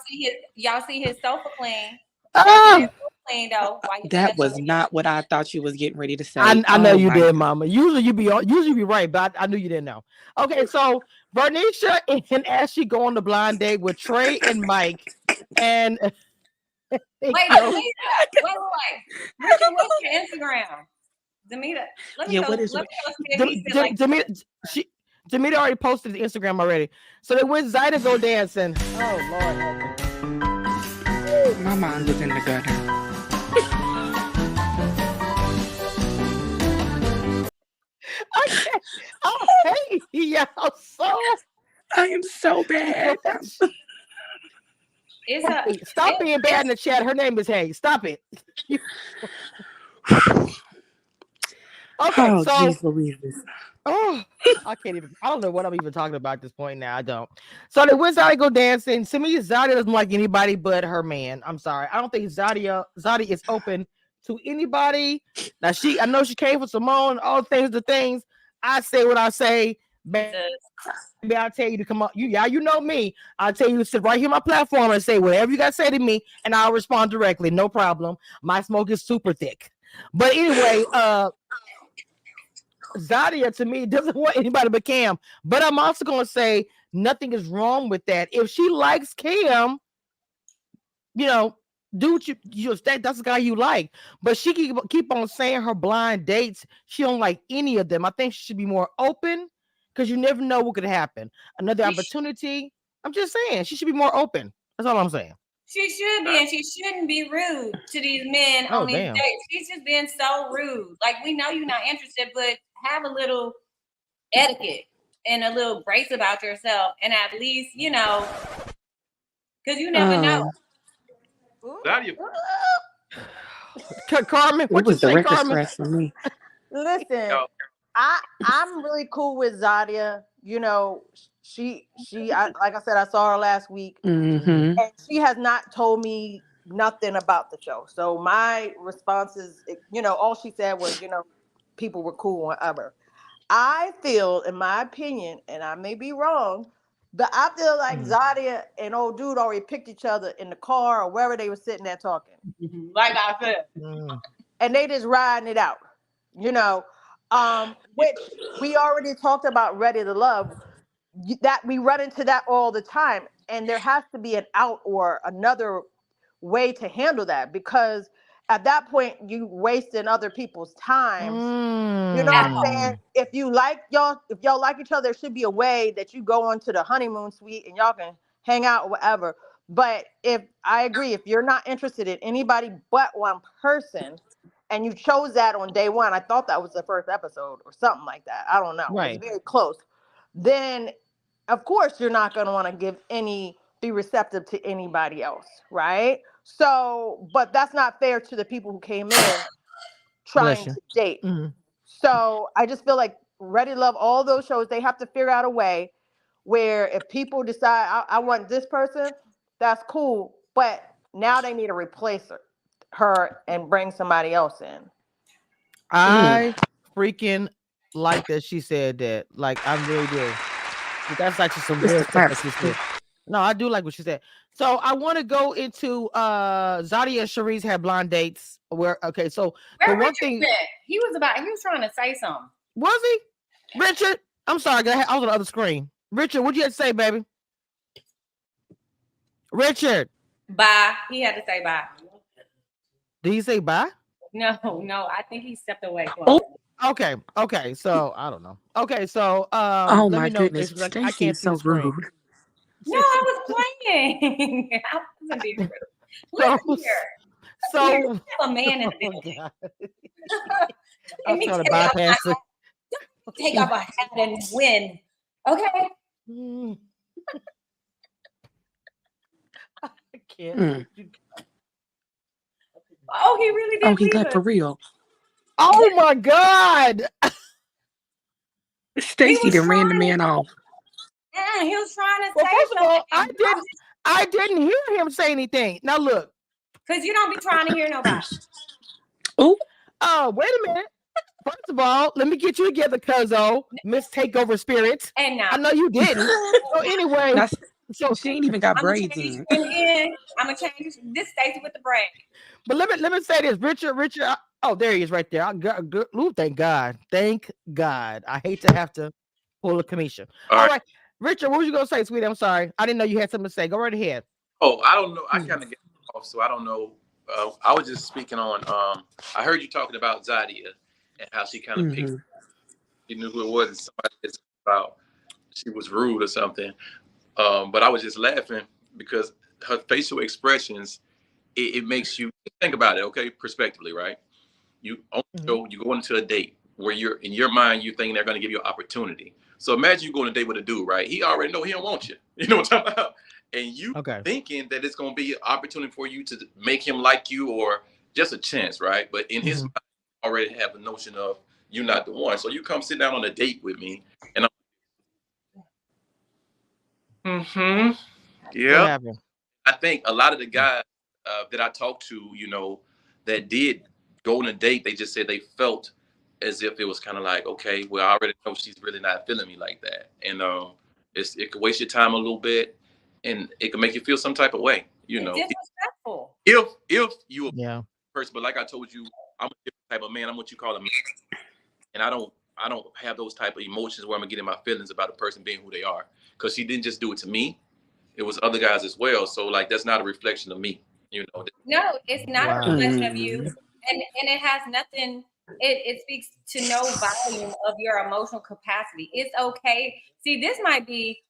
y'all see his sofa clean. Y'all see Ah, that sofa clean though. Why you That messing was with not what I thought you was getting ready to say. I know Oh you my did, God. Mama. Usually you be right, but I knew you didn't know. Okay, so Vernisha and Ashley go on the blind date with Trey and Mike, and Wait, Yo, wait. Richard, what's your Instagram? Demeter, let me Yeah, go. what is Let me go see if he said like. Demeter already posted the Instagram already. So they went Zyda go dancing. Oh Lord. my mind was in the gutter. I hate y'all so I am so bad. much. It's a. Stop being bad in the chat. Her name is Hay. Stop it. Okay, Oh, so jeez Louise. oh, I can't even. I don't know what I'm even talking about at this point now. I don't. So they went Zadia go dancing. To me, Zadia doesn't like anybody but her man. I'm sorry. I don't think Zadia is open to anybody. Now I know she came for Simone. All the things. I say what I say. Baby, I'll tell you to come up. You know me. I'll tell you to sit right here on my platform and say whatever you got to say to me, and I'll respond directly. No problem. My smoke is super thick. But anyway, Zadia to me doesn't want anybody but Cam. But I'm also gonna say nothing is wrong with that. If she likes Cam, you know, do what that's the guy you like. But she keep on saying her blind dates. She don't like any of them. I think she should be more open because you never know what could happen. Another opportunity. I'm just saying she should be more open. That's all I'm saying. She should be, and she shouldn't be rude to these men on these damn. dates. She's just being so rude. Like, we know you're not interested, but have a little etiquette and a little grace about yourself, and at least, because you never know. Carmen, It what you was the say, record Carmen? scratch for me. Listen, I'm really cool with Zadia. You know, like I said, I saw her last week, Mm-hmm. and she has not told me nothing about the show. So my response is, all she said was, people were cool, whatever. I feel, in my opinion, and I may be wrong, but I feel like Zadia and old dude already picked each other in the car or wherever they were sitting there talking. Like I said. And they just riding it out, which we already talked about Ready to Love, that we run into that all the time. And there has to be an out or another way to handle that, because at that point you wasting other people's times. You know what I'm saying? If y'all like each other, there should be a way that you go onto the honeymoon suite and y'all can hang out or whatever. But if I agree, if you're not interested in anybody but one person, and you chose that on day one, I thought that was the first episode or something like that. I don't know. Right. It was very close. Then, of course, you're not going to want to be receptive to anybody else, right? So, but that's not fair to the people who came in trying to date. So I just feel like Ready to Love, all those shows, they have to figure out a way where if people decide I want this person, that's cool. But now they need to replace her and bring somebody else in. I freaking like that she said that. Like, I really do. That's actually some real stuff that she said. No, I do like what she said. So I want to go into Zadia and Sharice had blind dates. Where so Where the one Richard thing been? He was trying to say something. was he? Richard, I'm sorry, I was on the other screen. Richard, what'd you have to say, baby? Richard. Bye. He had to say bye. Did he say bye? No, I think he stepped away. Oh, Okay. So I don't know. Okay, so Oh let me my know goodness, if like I Stacy can't is see the so screen. rude. No, I was playing. I wasn't being rude. So Listen here. Listen here. so We have a man in the oh building. God. Let I'm me trying to tell you, bypass the take off a hat and win. Okay. Mm. I can't Mm. with you. Oh, he really Oh, did he leave left us. for real. Oh my God. He Stacy was done ran the trying. man off. He was trying to Well, say first of all, something. I didn't hear him say anything. Now look. Because you don't be trying to hear nobody. Oh, Oh, wait a minute. First of all, let me get you together, Cuzzo, Miss Takeover Spirits. And now, I know you didn't. So anyway, now so she ain't even got I'm gonna braids change in. you again. I'm gonna change this Stacy with the brain. but let me say this, Richard. Oh, there he is, right there. Ooh, thank God, thank God. I hate to have to pull a Kamisha. All All right. right, Richard, what was you gonna say, sweetie? I'm sorry, I didn't know you had something to say. Go right ahead. Oh, I don't know. I Mm. kind of get off, so I don't know. I was just speaking on. I heard you talking about Zadia and how she kind of picked. Mm-hmm. She knew who it was. And somebody said about she was rude or something. But I was just laughing because her facial expressions. It makes you think about it. Okay, prospectively, right? You on the Mhm. show, you go into a date where you're in your mind you think they're going to give you an opportunity. So imagine you go on a date with a dude, right? He already know he don't want you. You know what I'm talking about? And you Okay. thinking that it's going to be an opportunity for you to make him like you or just a chance, right? But in his Mhm. mind, you already have a notion of you're not the one. So you come sit down on a date with me, and I'm, What yeah. happened? I think a lot of the guys that I talked to, that did go on a date, they just said they felt as if it was kind of like, okay, well, I already know she's really not feeling me like that, and it could waste your time a little bit, and it can make you feel some type of way, It's disrespectful. if you a Yeah. person. But like I told you, I'm a different type of man. I'm what you call a man, and I don't have those type of emotions where I'm gonna get in my feelings about a person being who they are, because she didn't just do it to me. It was other guys as well. So like that's not a reflection of me. You know. No, it's not a Wow. reflection of you, Mm. and it has nothing. It speaks to no volume of your emotional capacity. It's okay. See, this might be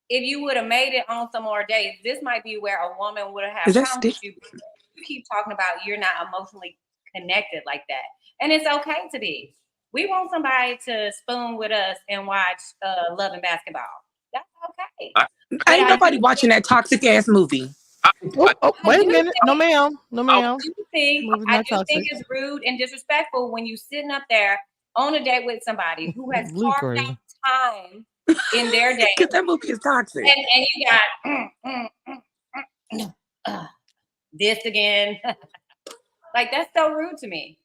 if you would have made it on some more days. This might be where a woman would have Is that problems stick? with you. You keep talking about you're not emotionally connected like that, and it's okay to be. We want somebody to spoon with us and watch Love and Basketball. That's okay. I, But Ain't nobody watching that toxic ass movie. I, Oh, I, I wait a do minute. No, think ma'am. No, I, ma'am. Movie's I not do think toxic. it's rude and disrespectful when you sitting up there on a date with somebody who has Blue carved crazy. out time in their day, Because that movie is toxic. and you got uh, this again. Like that's so rude to me.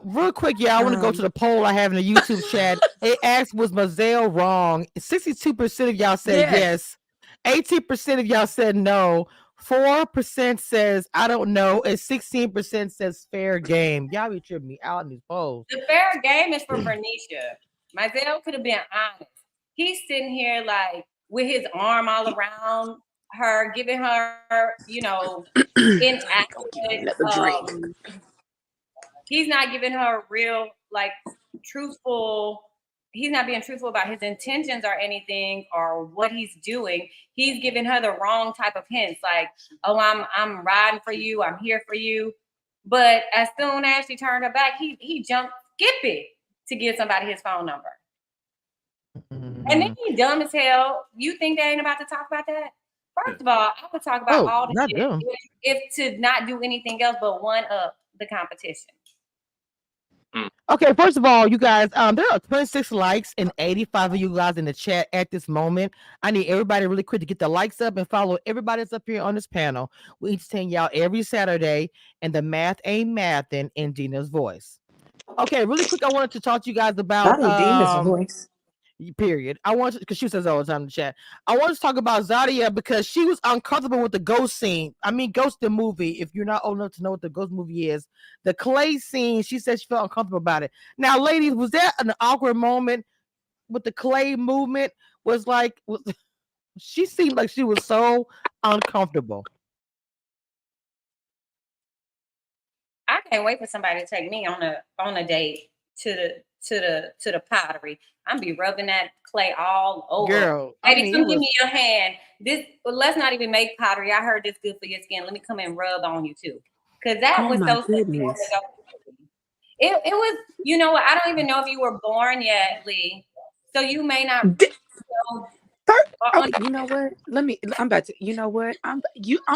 Real quick, yeah, I want to go to the poll I have in the YouTube chat. It asked, was Mazel wrong? 62% of y'all said Yes. yes. 18% of y'all said no. 4% says I don't know, and 16% says fair game. Y'all be tripping me out in these polls. The fair game is for Bernicia. Mizell could have been honest. He's sitting here like with his arm all around her, giving her, Go give me inaccurate. another drink. He's not giving her real, like, truthful. He's not being truthful about his intentions or anything or what he's doing. He's giving her the wrong type of hints, like, "Oh, I'm riding for you. I'm here for you." But as soon as she turned her back, he jumped Skippy to give somebody his phone number. And then he's dumb as hell. You think they ain't about to talk about that? First of all, I would talk about Oh, all the not shit them. if to not do anything else but one up the competition. Okay, first of all, you guys, there are 26 likes and 85 of you guys in the chat at this moment. I need everybody really quick to get the likes up and follow everybody that's up here on this panel. We entertain y'all every Saturday, and the math ain't mathing in Dina's voice. Okay, really quick, I wanted to talk to you guys about Not in Dina's voice. period. I want because she says all the time in the chat. I want to talk about Zadia because she was uncomfortable with the ghost scene. I mean, Ghost the movie. If you're not old enough to know what the ghost movie is, the clay scene. She said she felt uncomfortable about it. Now, ladies, was that an awkward moment with the clay movement? She seemed like she was so uncomfortable. I can't wait for somebody to take me on a date to the pottery. I'm be rubbing that clay all over. Girl, I Baby, mean, come it give was. me your hand. Let's not even make pottery. I heard this good for your skin. Let me come and rub on you too, because that Oh was my so simple. goodness. It was, you know what? I don't even know if you were born yet, Lee. So you may not D- know. Okay, you know what? I'm about to. You know what? I'm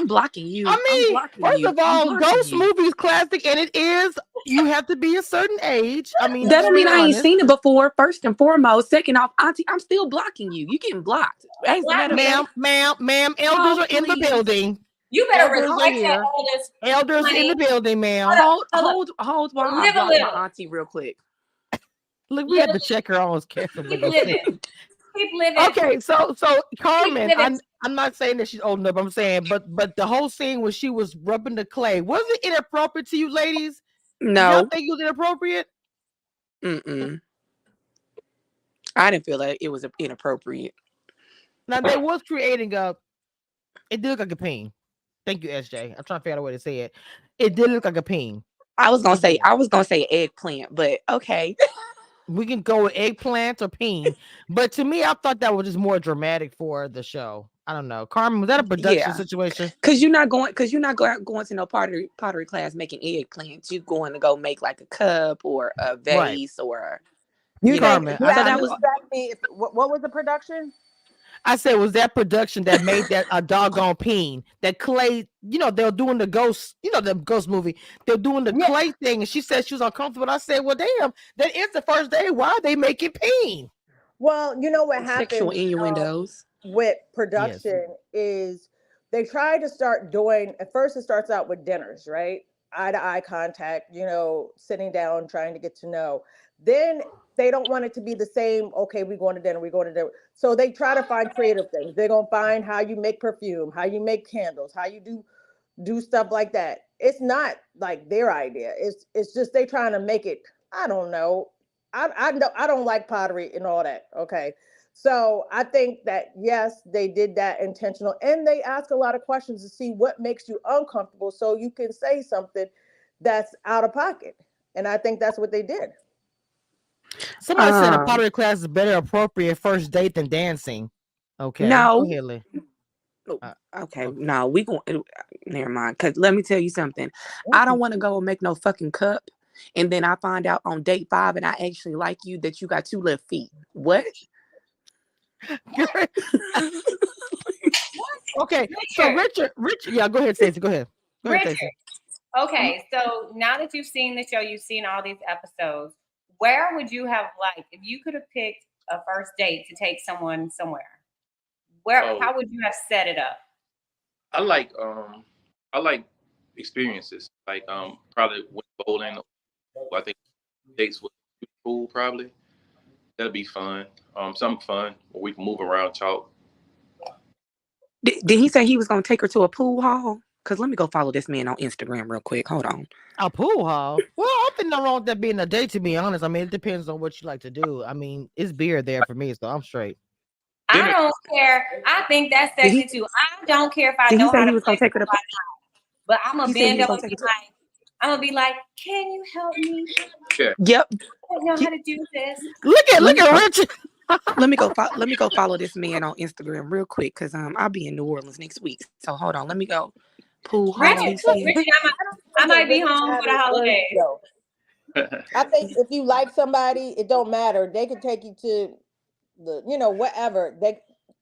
blocking you. I I'm mean, blocking first you. of I'm all, blocking Ghost you. movie is classic, and it is. You have to be a certain age. I mean, That let's don't be mean I ain't honest. seen it before. First and foremost. Second off, Auntie, I'm still blocking you. You getting blocked. As a matter of Ma'am, fact, ma'am, elders hold are in the please. building. You better Elders are respect that here. elders, Elders in honey. the building, ma'am. Hold while I Live a block my little. auntie real quick. Look, we Live had a to check her on camera. Keep Look, living. Keep living. okay, so Keep Carmen, living. I'm not saying that she's old enough. I'm saying, but the whole scene when she was rubbing the clay, was it inappropriate to you, ladies? Did y'all No. think it was inappropriate? Mm-mm. I didn't feel like it was inappropriate. Now they was creating a. It did look like a peen. Thank you, SJ. I'm trying to figure out a way to say it. It did look like a peen. I was gonna It say eggplant, but okay. We can go with eggplant or peen, but to me, I thought that was just more dramatic for the show. I don't know. Carmen, was that a production Yeah. situation? Cause you're not going to no pottery class making eggplants. You're going to go make like a cup or a Right, vase or You think Carmen. you So asked that me, was you asked me if what was the production? I said, was that production that made that a doggone peen? That clay, they're doing the ghost, the ghost movie. They're doing the Yeah. clay thing, and she said she was uncomfortable. I said, well, damn, that is the first day. Why they make it peen? Well, you know what sexual happens innuendos. with Yes. production is they try to start doing. At first, it starts out with dinners, right? Eye to eye contact. Sitting down, trying to get to know. Then they don't want it to be the same. Okay, we're going to dinner. We're going to dinner. So they try to find creative things. They're gonna find how you make perfume, how you make candles, how you do stuff like that. It's not like their idea. It's just they trying to make it. I don't know. I don't like pottery and all that. Okay. So I think that yes, they did that intentional, and they ask a lot of questions to see what makes you uncomfortable, so you can say something that's out of pocket. And I think that's what they did. Somebody said a Um, pottery class is better appropriate first date than dancing. Okay, go no. ahead, Lee. Okay, Okay. no, we going. Never mind. Cause let me tell you something. I don't Mhm. want to go and make no fucking cup, and then I find out on date 5, and I actually like you that you got 2 left feet. What? Okay, so Richard, yeah, go ahead, Stacey. Go ahead, Richard. Stacey. Okay, so now that you've seen the show, you've seen all these episodes. Where would you have liked if you could have picked a first date to take someone somewhere? Oh, How would you have set it up? I like experiences. Like probably went bowling. I think dates with pool probably. That'll be fun. Something fun where we can move around, talk. Did he say he was gonna take her to a pool hall? Cause let me go follow this man on Instagram real quick. Hold on. A pool hall. Well, I don't think nothing wrong with that being a date. To be honest, I mean, it depends on what you like to do. I mean, it's beer there for me, so I'm straight. I Dinner. don't care. I think that's Did sexy he? too. I don't care if I Did he know say how he to was gonna play take her to? but I'm gonna He said he bend was over gonna and take be her to. like, can you help me? Yeah. Yep. I don't know He, how to do this. Look let me at Richard. let me go follow this man on Instagram real quick because I'll be in New Orleans next week. So hold on, let me go. Pool I hall. don't He Richard, think said. Richard, I that might be women home have for the it worse holidays. though. I think if you like somebody, it don't matter. They can take you to whatever.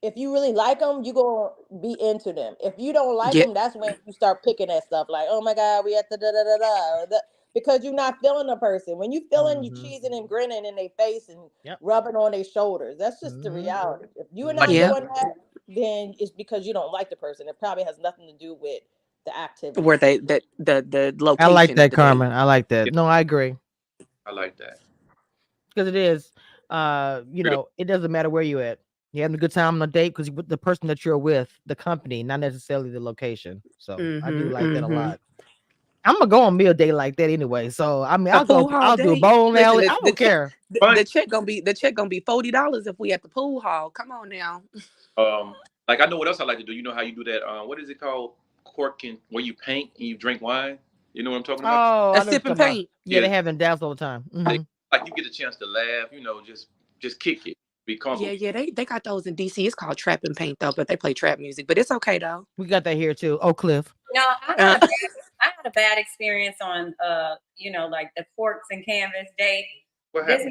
If you really like them, you gonna be into them. If you don't like Yep. them, that's when you start picking at stuff like, oh my god, we at the da da da da, because you're not feeling the person. When you feeling, you Mhm. cheesing and grinning in their face and Yep. rubbing on their shoulders. That's just the Mhm. reality. If you are not Mhm. Yep. doing that, then it's because you don't like the person. It probably has nothing to do with the Where activities. the I like location of that, the date. Carmen. I like that. Yeah, No, I agree I like that. because it is. Straight up. It doesn't matter where you at. You're having a good time on a date because with the person that you're with, the company, not necessarily the location. So I do like that a Mm-hmm. lot. I'm gonna go on me a date like that anyway. So I mean, A pool hall I'll do a date. bowling Listen, alley. I don't care. Fun. the check gonna be $40 if we at the pool hall. Come on now. Like I know what else I like to do. You know how you do that? What is it called? Corking, where you paint and you drink wine. You know what I'm talking about? Oh, I A know what you're sip and talking about. paint. Yeah, Yeah, they have in Dallas all the time. they, like you get a chance to laugh. Just kick it, be Yeah, comfortable. yeah, they got those in DC. It's called trap and paint though, but they play trap music. But it's okay though. We got that here too. Oak Cliff. No, Uh, I had a bad experience on like the corks and canvas date. What This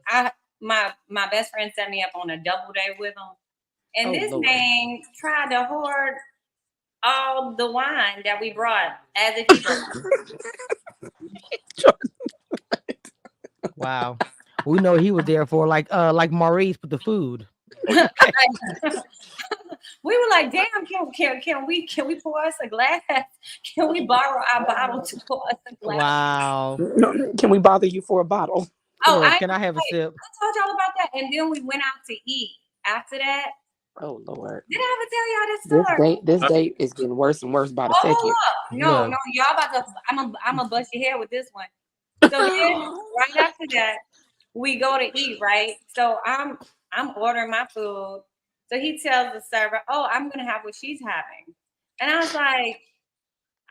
happened? man, my best friend set me up on a double date with him. And oh this Lord. man tried to hoard all the wine that we brought as if he drank. Wow. We know he was there for like Maurice with the food. We were like, damn, can we pour us a glass? Can we borrow our bottle to pour us a glass? Wow. Can we bother you for a bottle? Oh, Look, can I have a sip? I told y'all about that. And then we went out to eat after that. Oh Lord. Did I ever tell y'all this This story? date is getting worse and worse by the Oh, second. no, Look. y'all about to. I'm gonna bust your head with this one. So then, right after that, we go to eat. Right. So I'm ordering my food. So he tells the server, "Oh, I'm gonna have what she's having," and I was like,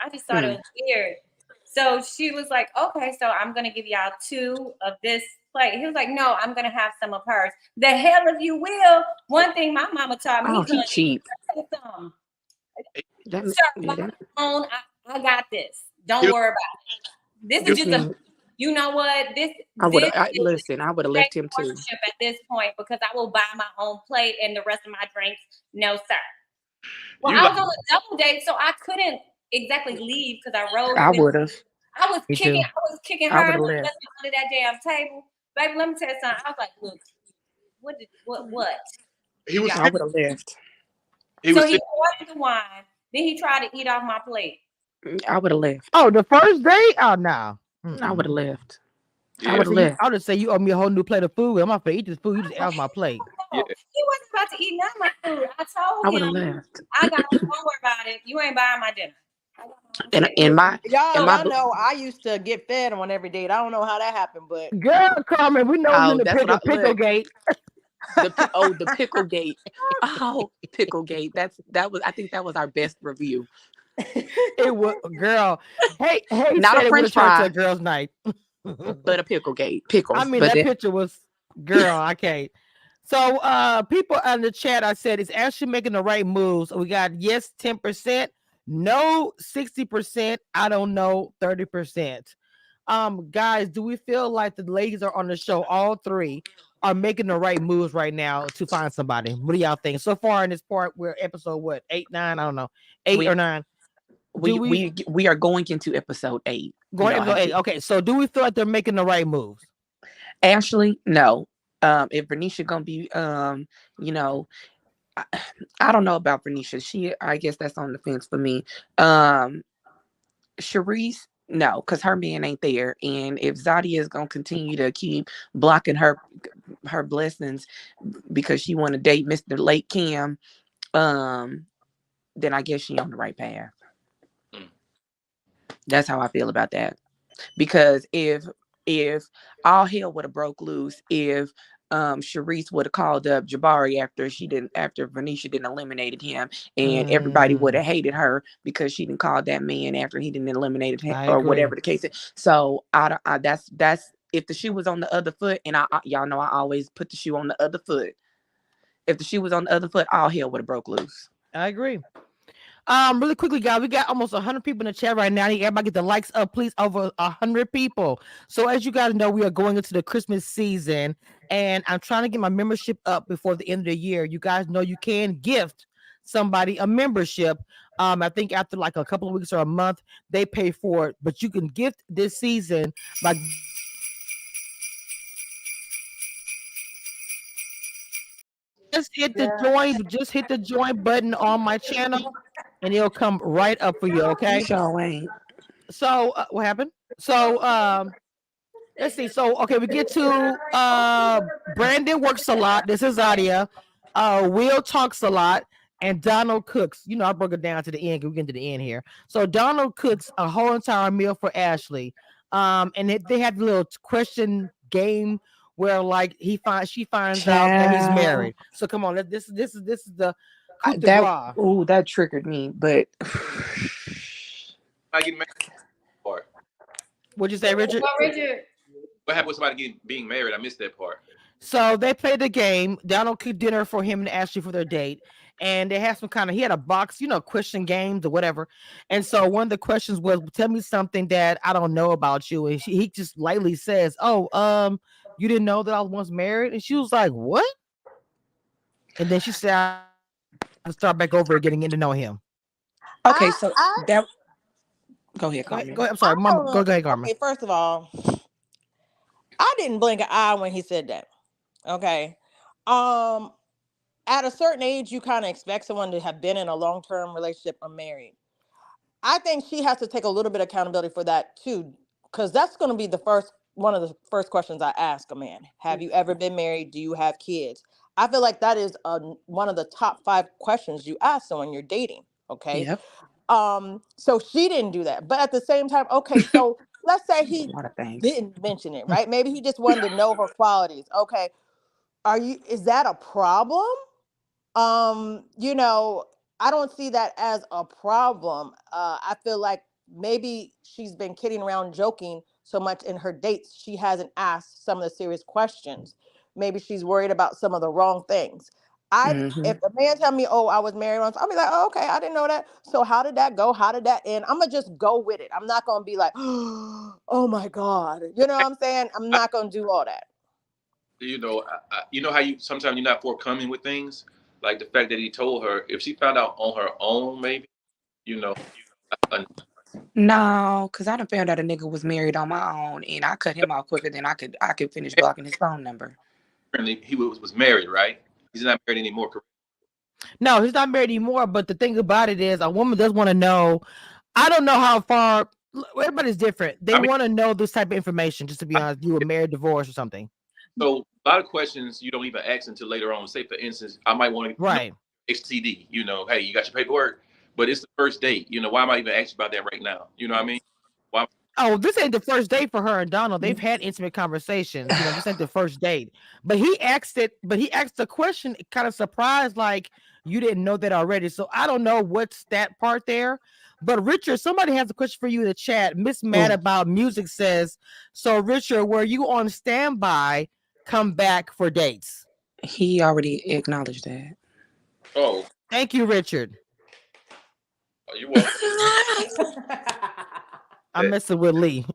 I just thought it was weird. So she was like, "Okay, so I'm gonna give y'all 2 of this plate." He was like, "No, I'm gonna have some of hers." The hell if you will. One thing my mama taught me, Oh, he cheap. some. That, Sir, yeah, by that, phone, I got this. Don't You- worry about it. This is this just man, you know what? This I would is have listen. I would have left him too. worship at this point because I will buy my own plate and the rest of my drinks. No, sir. Well, you I like was on a double date, so I couldn't exactly leave because I rode I with. would have. Me too. I was kicking I her would have and left. under that damn table. Baby, let me tell you something. I was like, look, what? he was Yeah. I would have left. he So was he ordered the wine. Then he tried to eat off my plate. I would have left. Oh, the first date? Oh no. I would have left. I yeah, would have left. I'll just say you owe me a whole new plate of food. I'm not gonna eat this food. You just ate off my plate. yeah. He wasn't about to eat none of my food. I I told would have him, left. I got you. Don't worry about it. You ain't buying my dinner. And in my Y'all know I used to get fed on every date. I don't know how that happened, but Girl, Carmen, we know you in the that's what pickle gate. the pickle gate. Oh, pickle gate. I think that was our best review. It was girl. Hey, Not said a it would French have turned to fry, a girls' night. but a pickle gate. I Pickles. mean, But that then, picture was girl. I can't. So, people in the chat, I said, is Ashley making the right moves? We got yes, 10%, no, 60%, I don't know, 30%. Guys, do we feel like the ladies are on the show? All 3 are making the right moves right now to find somebody. What do y'all think? So far in this part, we're episode what 8, 9? I don't know, 8 we or 9. Do we are going into episode 8. going Y'all episode have 8? Okay, so do we feel like they're making the right moves? Ashley, no. If Bernicia gonna be you know, I, I don't know about Bernicia. I guess that's on the fence for me. Sharice, no, because her man ain't there. And if Zadia is gonna continue to keep blocking her blessings because she want to date Mr. Lake Cam, then I guess she on the right path. That's how I feel about that. Because if all hell would have broke loose, if Sharice would have called up Jabari after Venetia didn't eliminated him, and everybody would have hated her because she didn't call that man after he didn't eliminated him, or whatever the case is. So that's if the shoe was on the other foot, and y'all know I always put the shoe on the other foot. If the shoe was on the other foot, all hell would have broke loose. I agree. Really quickly, guys, we got almost 100 people in the chat right now. I need everybody get the likes up, please. Over 100 people. So as you guys know, we are going into the Christmas season, and I'm trying to get my membership up before the end of the year. You guys know you can gift somebody a membership. I think after like a couple of weeks or a month, they pay for it, but you can gift this season by just hit the join button on my channel, and it'll come right up for you. Okay. Sure ain't. So what happened? So let's see. So okay, we get to Brandon works a lot. This is Adia. Will talks a lot, and Donald cooks. You know, I broke it down to the end. We get to the end here. So Donald cooks a whole entire meal for Ashley. And they had a little question game where like she finds out that he's married. So come on, this is the coup de grace. That triggered me, but I get married. What'd you say, Richard? Well, Richard. What happened with somebody being married? I missed that part. So they played the game. Donald cooked dinner for him and Ashley for their date. And they had some kind of, he had a box, question games or whatever. And so one of the questions was, tell me something that I don't know about you. And he just lightly says, oh, you didn't know that I was once married? And she was like, what? And then she said, I have to start back over getting to know him. Okay, I so I that go ahead, Go ahead. Carmen. I'm sorry, I Mama. don't Go know. ahead, Carmen. Okay, first of all, I didn't blink an eye when he said that. Okay. Um, at a certain age, you kind of expect someone to have been in a long-term relationship or married. I think she has to take a little bit of accountability for that too, because that's going to be one of the first questions I ask a man. Have you ever been married? Do you have kids? I feel like that is one of the top 5 questions you ask someone you're dating. Okay. Yep. So she didn't do that, but at the same time, okay, so let's say A he lot of things. didn't mention it, right? Maybe he just wanted to know her qualities. Okay, is that a problem? You know, I don't see that as a problem. I feel like maybe she's been kidding around, joking so much in her dates, she hasn't asked some of the serious questions. Maybe she's worried about some of the wrong things. Hmm. If a man tell me, "Oh, I was married once," I'll be like, "Oh, okay, I didn't know that." So how did that go? How did that end? I'm gonna just go with it. I'm not gonna be like, "Oh my god," you know what I'm saying? I'm I, not gonna do all that. you know how you sometimes you're not forthcoming with things, like the fact that he told her if she found out on her own, maybe you know, uh, No, because I done found out a nigga was married on my own, and I cut him off quicker than I could finish blocking his phone number. apparently he was married, right? He's not married anymore. Correct? No, he's not married anymore. But the thing about it is, a woman does want to know. I don't know how far. Everybody's different. They I mean, want to know this type of information. Just to be honest, you were married, divorced, or something. so a lot of questions you don't even ask until later on. Say, for instance, I might want to know Right. HTD. Hey, you got your paperwork, but it's the first date. Why am I even asking about that right now? You know what I mean? Why? Oh, this ain't the first date for her and Donald. They've had intimate conversations. This ain't the first date. But he asked it. But he asked the question, kind of surprised, like you didn't know that already. So I don't know what's that part there. But Richard, somebody has a question for you in the chat. Miss Mad Oh, About Music says, "So Richard, were you on standby? Come back for dates." he already acknowledged that. Oh, Thank you, Richard. you're welcome. I'm messing with Lee.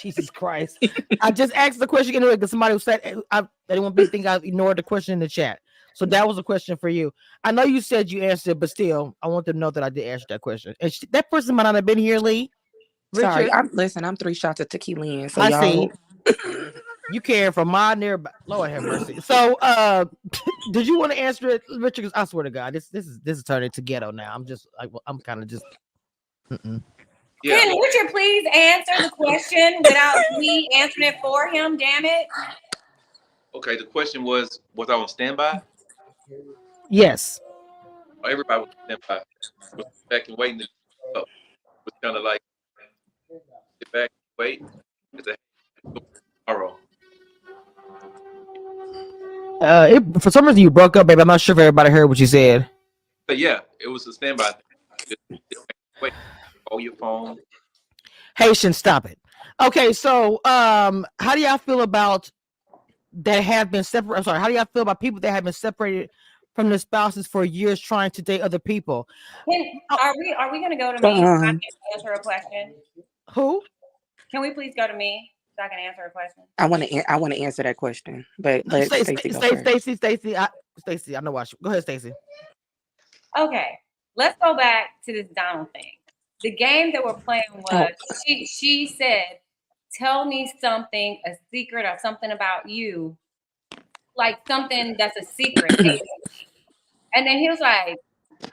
Jesus Christ. I just asked the question anyway because somebody said I didn't want people to think I ignored the question in the chat. So that was a question for you. I know you said you answered, but still, I want them to know that I did answer that question. And that person might not have been here, Lee. Sorry, Richard, I'm 3 shots of tequila in, so I y'all. see you care for my nearby. Lord have mercy. So, did you want to answer it, Richard? 'Cause I swear to God, this is turning to ghetto now. I'm just like, I'm kind of just. Mm-mm. Yeah. Can Richard please answer the question without me answering it for him? Damn it. Okay. The question was I on standby? Yes. Everybody was on standby. Was back and waiting. Up. Was kind of like sit back, wait. It's a tomorrow. For some reason you broke up, baby. I'm not sure if everybody heard what you said. But yeah, it was a standby thing. Just sit back, wait. Call your phone. Haitian, stop it. Okay, so how do y'all feel about that have been separate? I'm sorry, how do y'all feel about people that have been separated from their spouses for years trying to date other people? Oh, Are we gonna go to me so I can answer a question? who? Can we please go to me so I can answer a question? I want to answer that question, but No, let Stacey go first. Stacy. I know why. Go ahead, Stacy. Okay, let's go back to this Donald thing. The game that we're playing Oh, was she said, "Tell me something, a secret or something about you, like something that's a secret." And then he was like,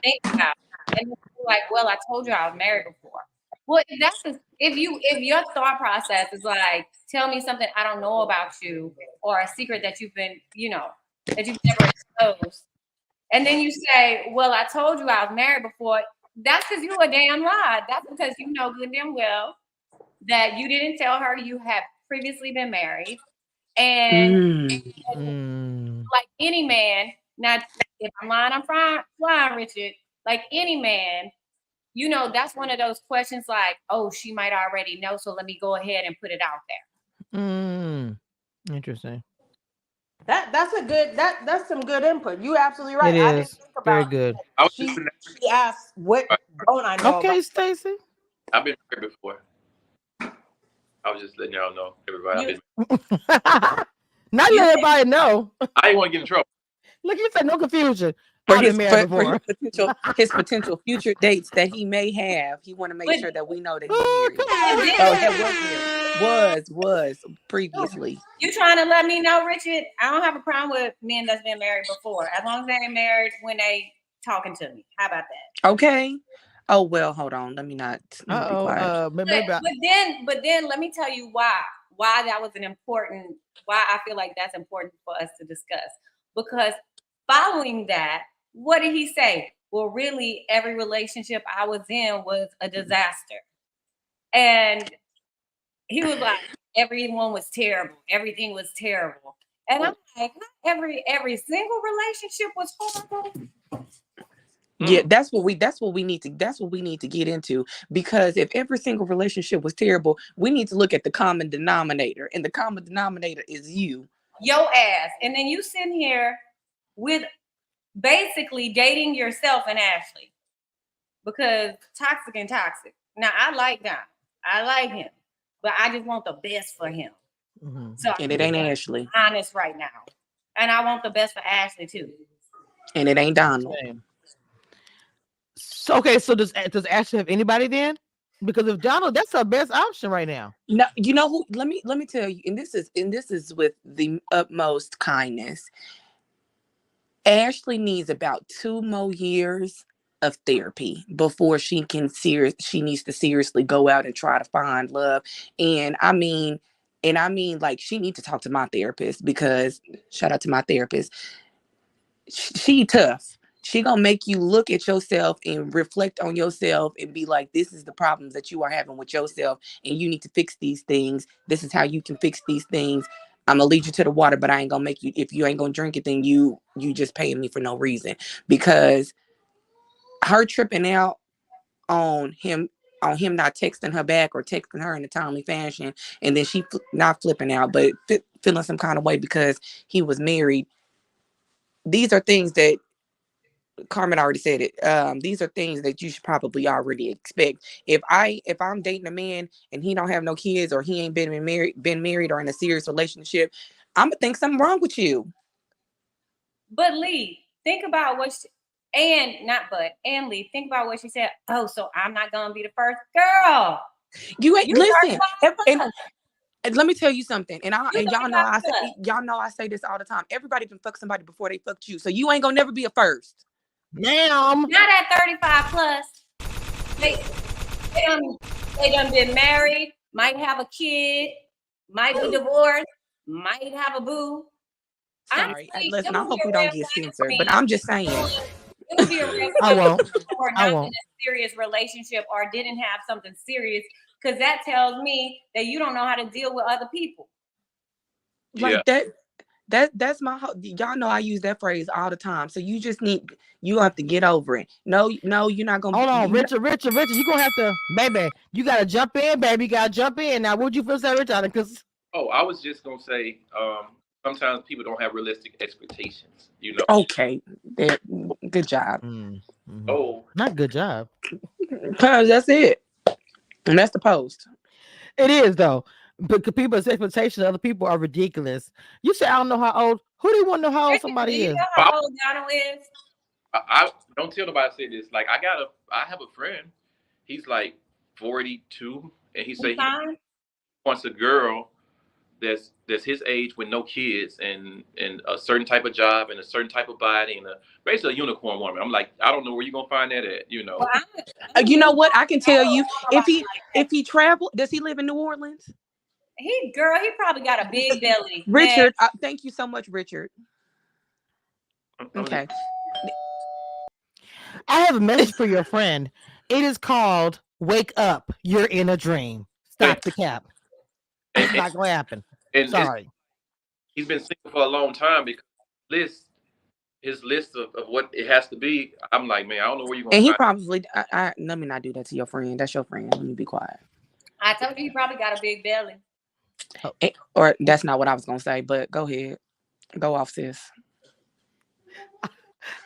"Think about it." And he was like, "Well, I told you I was married before." Well, if your thought process is like, "Tell me something I don't know about you," or a secret that you've been, that you've never exposed, and then you say, "Well, I told you I was married before." That's because you a damn lie. That's because you know good damn well that you didn't tell her you had previously been married. And Mm. like any man, now if I'm lying, I'm flying, Richard. Like any man, you know, that's one of those questions like, oh, she might already know, so let me go ahead and put it out there. Interesting. That's some good input. You absolutely It right. I didn't is think very about good. I was just she in that. she asked what don't I know about. Okay, Stacy. I've been married before. I was just letting y'all know, everybody. I've You, been. Not you let said, everybody know. I didn't want to get in trouble. Look, you said no confusion. For I've been married before. his potential future dates that he may have, he want to make but, sure that we know that he's Oh, married. come but on, Oh, Richard. that then was married. Was previously. you trying to let me know, Richard? I don't have a problem with men that's been married before, as long as they ain't married when they talking to me. How about that? Okay. Oh well, hold on. Let me be quiet. But But maybe but then let me tell you why that was an important, why I feel like that's important for us to discuss. Because following that, what did he say? Well, really, every relationship I was in was a disaster. And he was like, everyone was terrible. Everything was terrible. And I'm like, not every single relationship was horrible. Yeah, that's what we need to get into, because if every single relationship was terrible, we need to look at the common denominator, and the common denominator is you. Your ass. And then you sitting here with basically dating yourself and Ashley. Because toxic and toxic. Now I like Don. I like him. But I just want the best for him. So And I'm it ain't Ashley, honest right now. And I want the best for Ashley too. and it ain't Donald. So, okay, so does Ashley have anybody then? Because if Donald, that's her best option right now. No, you know who? Let me tell you, and this is with the utmost kindness. Ashley needs about 2 more years of therapy before she needs to seriously go out and try to find love. And I mean, like, she needs to talk to my therapist, because shout out to my therapist. She tough. She gonna make you look at yourself and reflect on yourself and be like, this is the problems that you are having with yourself, and you need to fix these things. This is how you can fix these things. I'm gonna lead you to the water, but I ain't gonna make you. If you ain't gonna drink it, then you just paying me for no reason. Because her tripping out on him not texting her back or texting her in a timely fashion, and then she not flipping out, but feeling some kind of way because he was married. These are things that Carmen already said it. These are things that you should probably already expect. If I'm dating a man and he don't have no kids, or he ain't been married or in a serious relationship, I'm gonna think something wrong with you. But Lee, think about what she, and Lee, think about what she said. Oh, so I'm not gonna be the first girl. You ain't You listen. 35 And plus. let me tell you something. And You y'all 35 know plus. I say this all the time. Everybody can fuck somebody before they fucked you, so you ain't gonna never be a first. Ma'am. Not at 35 plus. They done, they done been married, might have a kid, might be divorced, might have a boo. Sorry. Honestly, it Listen, I would be hope a we don't red get flag for censored, but me. I'm just saying. It would be a red I flag won't. if you were I not in won't. a serious relationship or didn't have something serious, because that tells me that you don't know how to deal with other people. Like that's my y'all know I use that phrase all the time. So you have to get over it. No, you're not gonna Hold on, you Richard. You gonna have to, baby. You gotta jump in, baby. You gotta jump in. Now, would you feel say, Richard? Because Oh, I was just gonna say, sometimes people don't have realistic expectations. You know. okay. Good job. Oh, not good job. Cause that's it. And that's the post. It is though. But people's expectations of other people are ridiculous. You say I don't know how old. Who do you want to know how old Do somebody you is? know how old Donald is? I don't tell nobody I say this. Like, I have a friend. He's like 42, and he say he Fine. wants a girl that's his age with no kids and a certain type of job and a certain type of body and basically a unicorn woman. I'm like, I don't know where you're gonna find that at. You know. Well, You know what? I can tell you, if if he traveled, does he live in New Orleans? he probably got a big belly. Richard, thank you so much, Richard. Okay. I have a message for your friend. It is called "Wake Up, You're in a Dream." Stop the cap. It's not gonna happen. And Sorry. he's been single for a long time because Liz his list of what it has to be, I'm like, man, I don't know where you're gonna And he find. probably, let me not do that to your friend. That's your friend. Let me be quiet. I told you he probably got a big belly. Or that's not what I was gonna say, but go ahead. Go off, sis.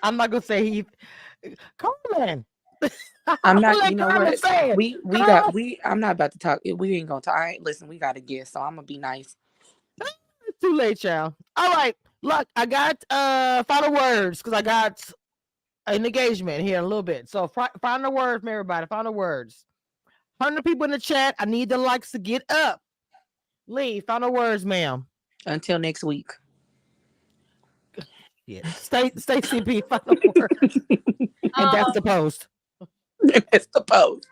I'm not gonna say he. Carmen. I'm not, Let you know Carmen what? say it. I'm not about to talk. We ain't gonna talk. Listen, we got a guest, so I'm gonna be nice. It's too late, child. All right. Look, I got final words because I got an engagement here in a little bit. So final words from everybody. Final words. 100 people in the chat. I need the likes to get up. Lee, final words, ma'am. Until next week. Yeah. Stay CP, final words. And that's the post. It's the post.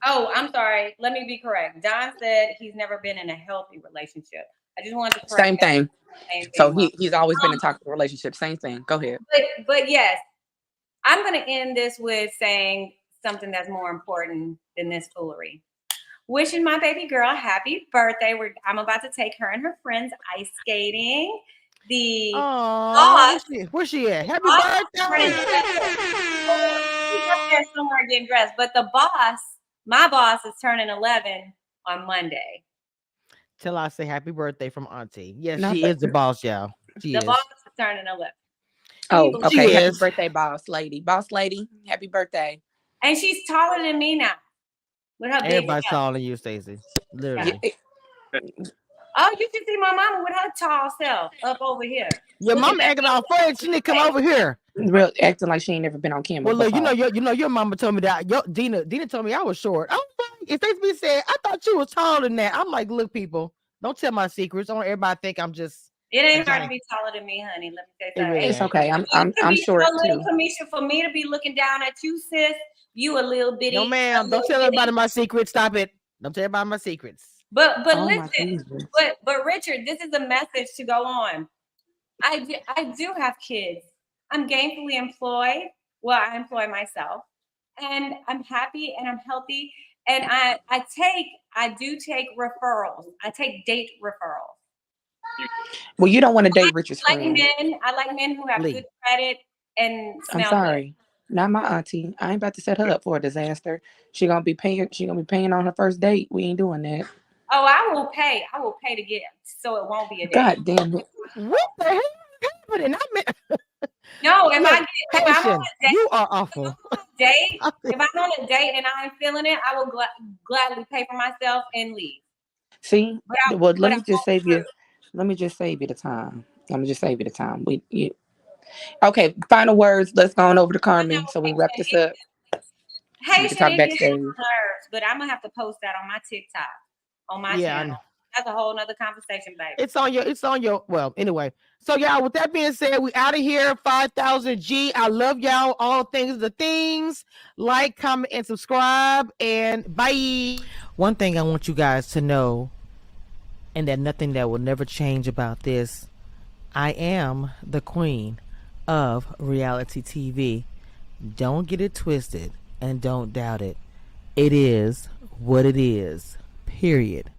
Oh, I'm sorry. Let me be correct. Don said he's never been in a healthy relationship. I just wanted to correct Same thing. Same So thing. he's always been in toxic relationships. Same thing. Go ahead. But yes, I'm going to end this with saying something that's more important than this foolery. Wishing my baby girl happy birthday. I'm about to take her and her friends ice skating. Oh, where's she at? Happy birthday! She's up there somewhere getting dressed. But my boss, is turning 11 on Monday. Till I say happy birthday from Auntie. Yes, Not she that- is the boss, y'all. The boss is turning 11. Oh, okay. She Happy is. birthday, boss lady. Boss lady, happy birthday. And she's taller than me now. With her big Everybody's self. taller than you, Stacey. Literally. Oh, you should see my mama with her tall self up over here. Your mama acting all afraid. She need to come over here. Real acting like she ain't never been on camera. Well, look, before. your mama told me that. Dina told me I was short. I'm like, if Stacey said, I thought you was taller than that. I'm like, look, people, don't tell my secrets. I don't want everybody think I'm just. It ain't hard to be taller than me, honey. Let me say something. Really It's okay. I'm short too. Kamisha, for me to be looking down at you, sis, you a little bitty. No, ma'am. Don't tell everybody my secrets. Stop it. Don't tell everybody my secrets. But listen, but Richard, this is a message to go on. I do have kids. I'm gainfully employed. Well, I employ myself, and I'm happy and I'm healthy. And I do take referrals. I take date referrals. Well, you don't want to date Richard's friend. I like men who have good credit and smell. I'm sorry. Not my auntie. I ain't about to set her up for a disaster. She gonna be paying on her first date. We ain't doing that. Oh, I will pay. I will pay to get so it won't be a date. God damn it. What the hell is happening? No, if I'm on a date, you are awful. If I'm on a date and I'm feeling it, I will gladly pay for myself and leave. See? Let me just save you the time. Okay, final words. Let's go on over to Carmen so we wrap this up. Hey, we can talk backstage. But I'm gonna have to post that on my TikTok, on my channel. That's a whole nother conversation, baby. It's on your well, anyway. So y'all, with that being said, we out of here. 5,000 G. I love y'all. All things the things. Like, comment, and subscribe. And bye. One thing I want you guys to know, and that nothing that will never change about this, I am the queen of reality TV. Don't get it twisted and don't doubt it. It is what it is. Period.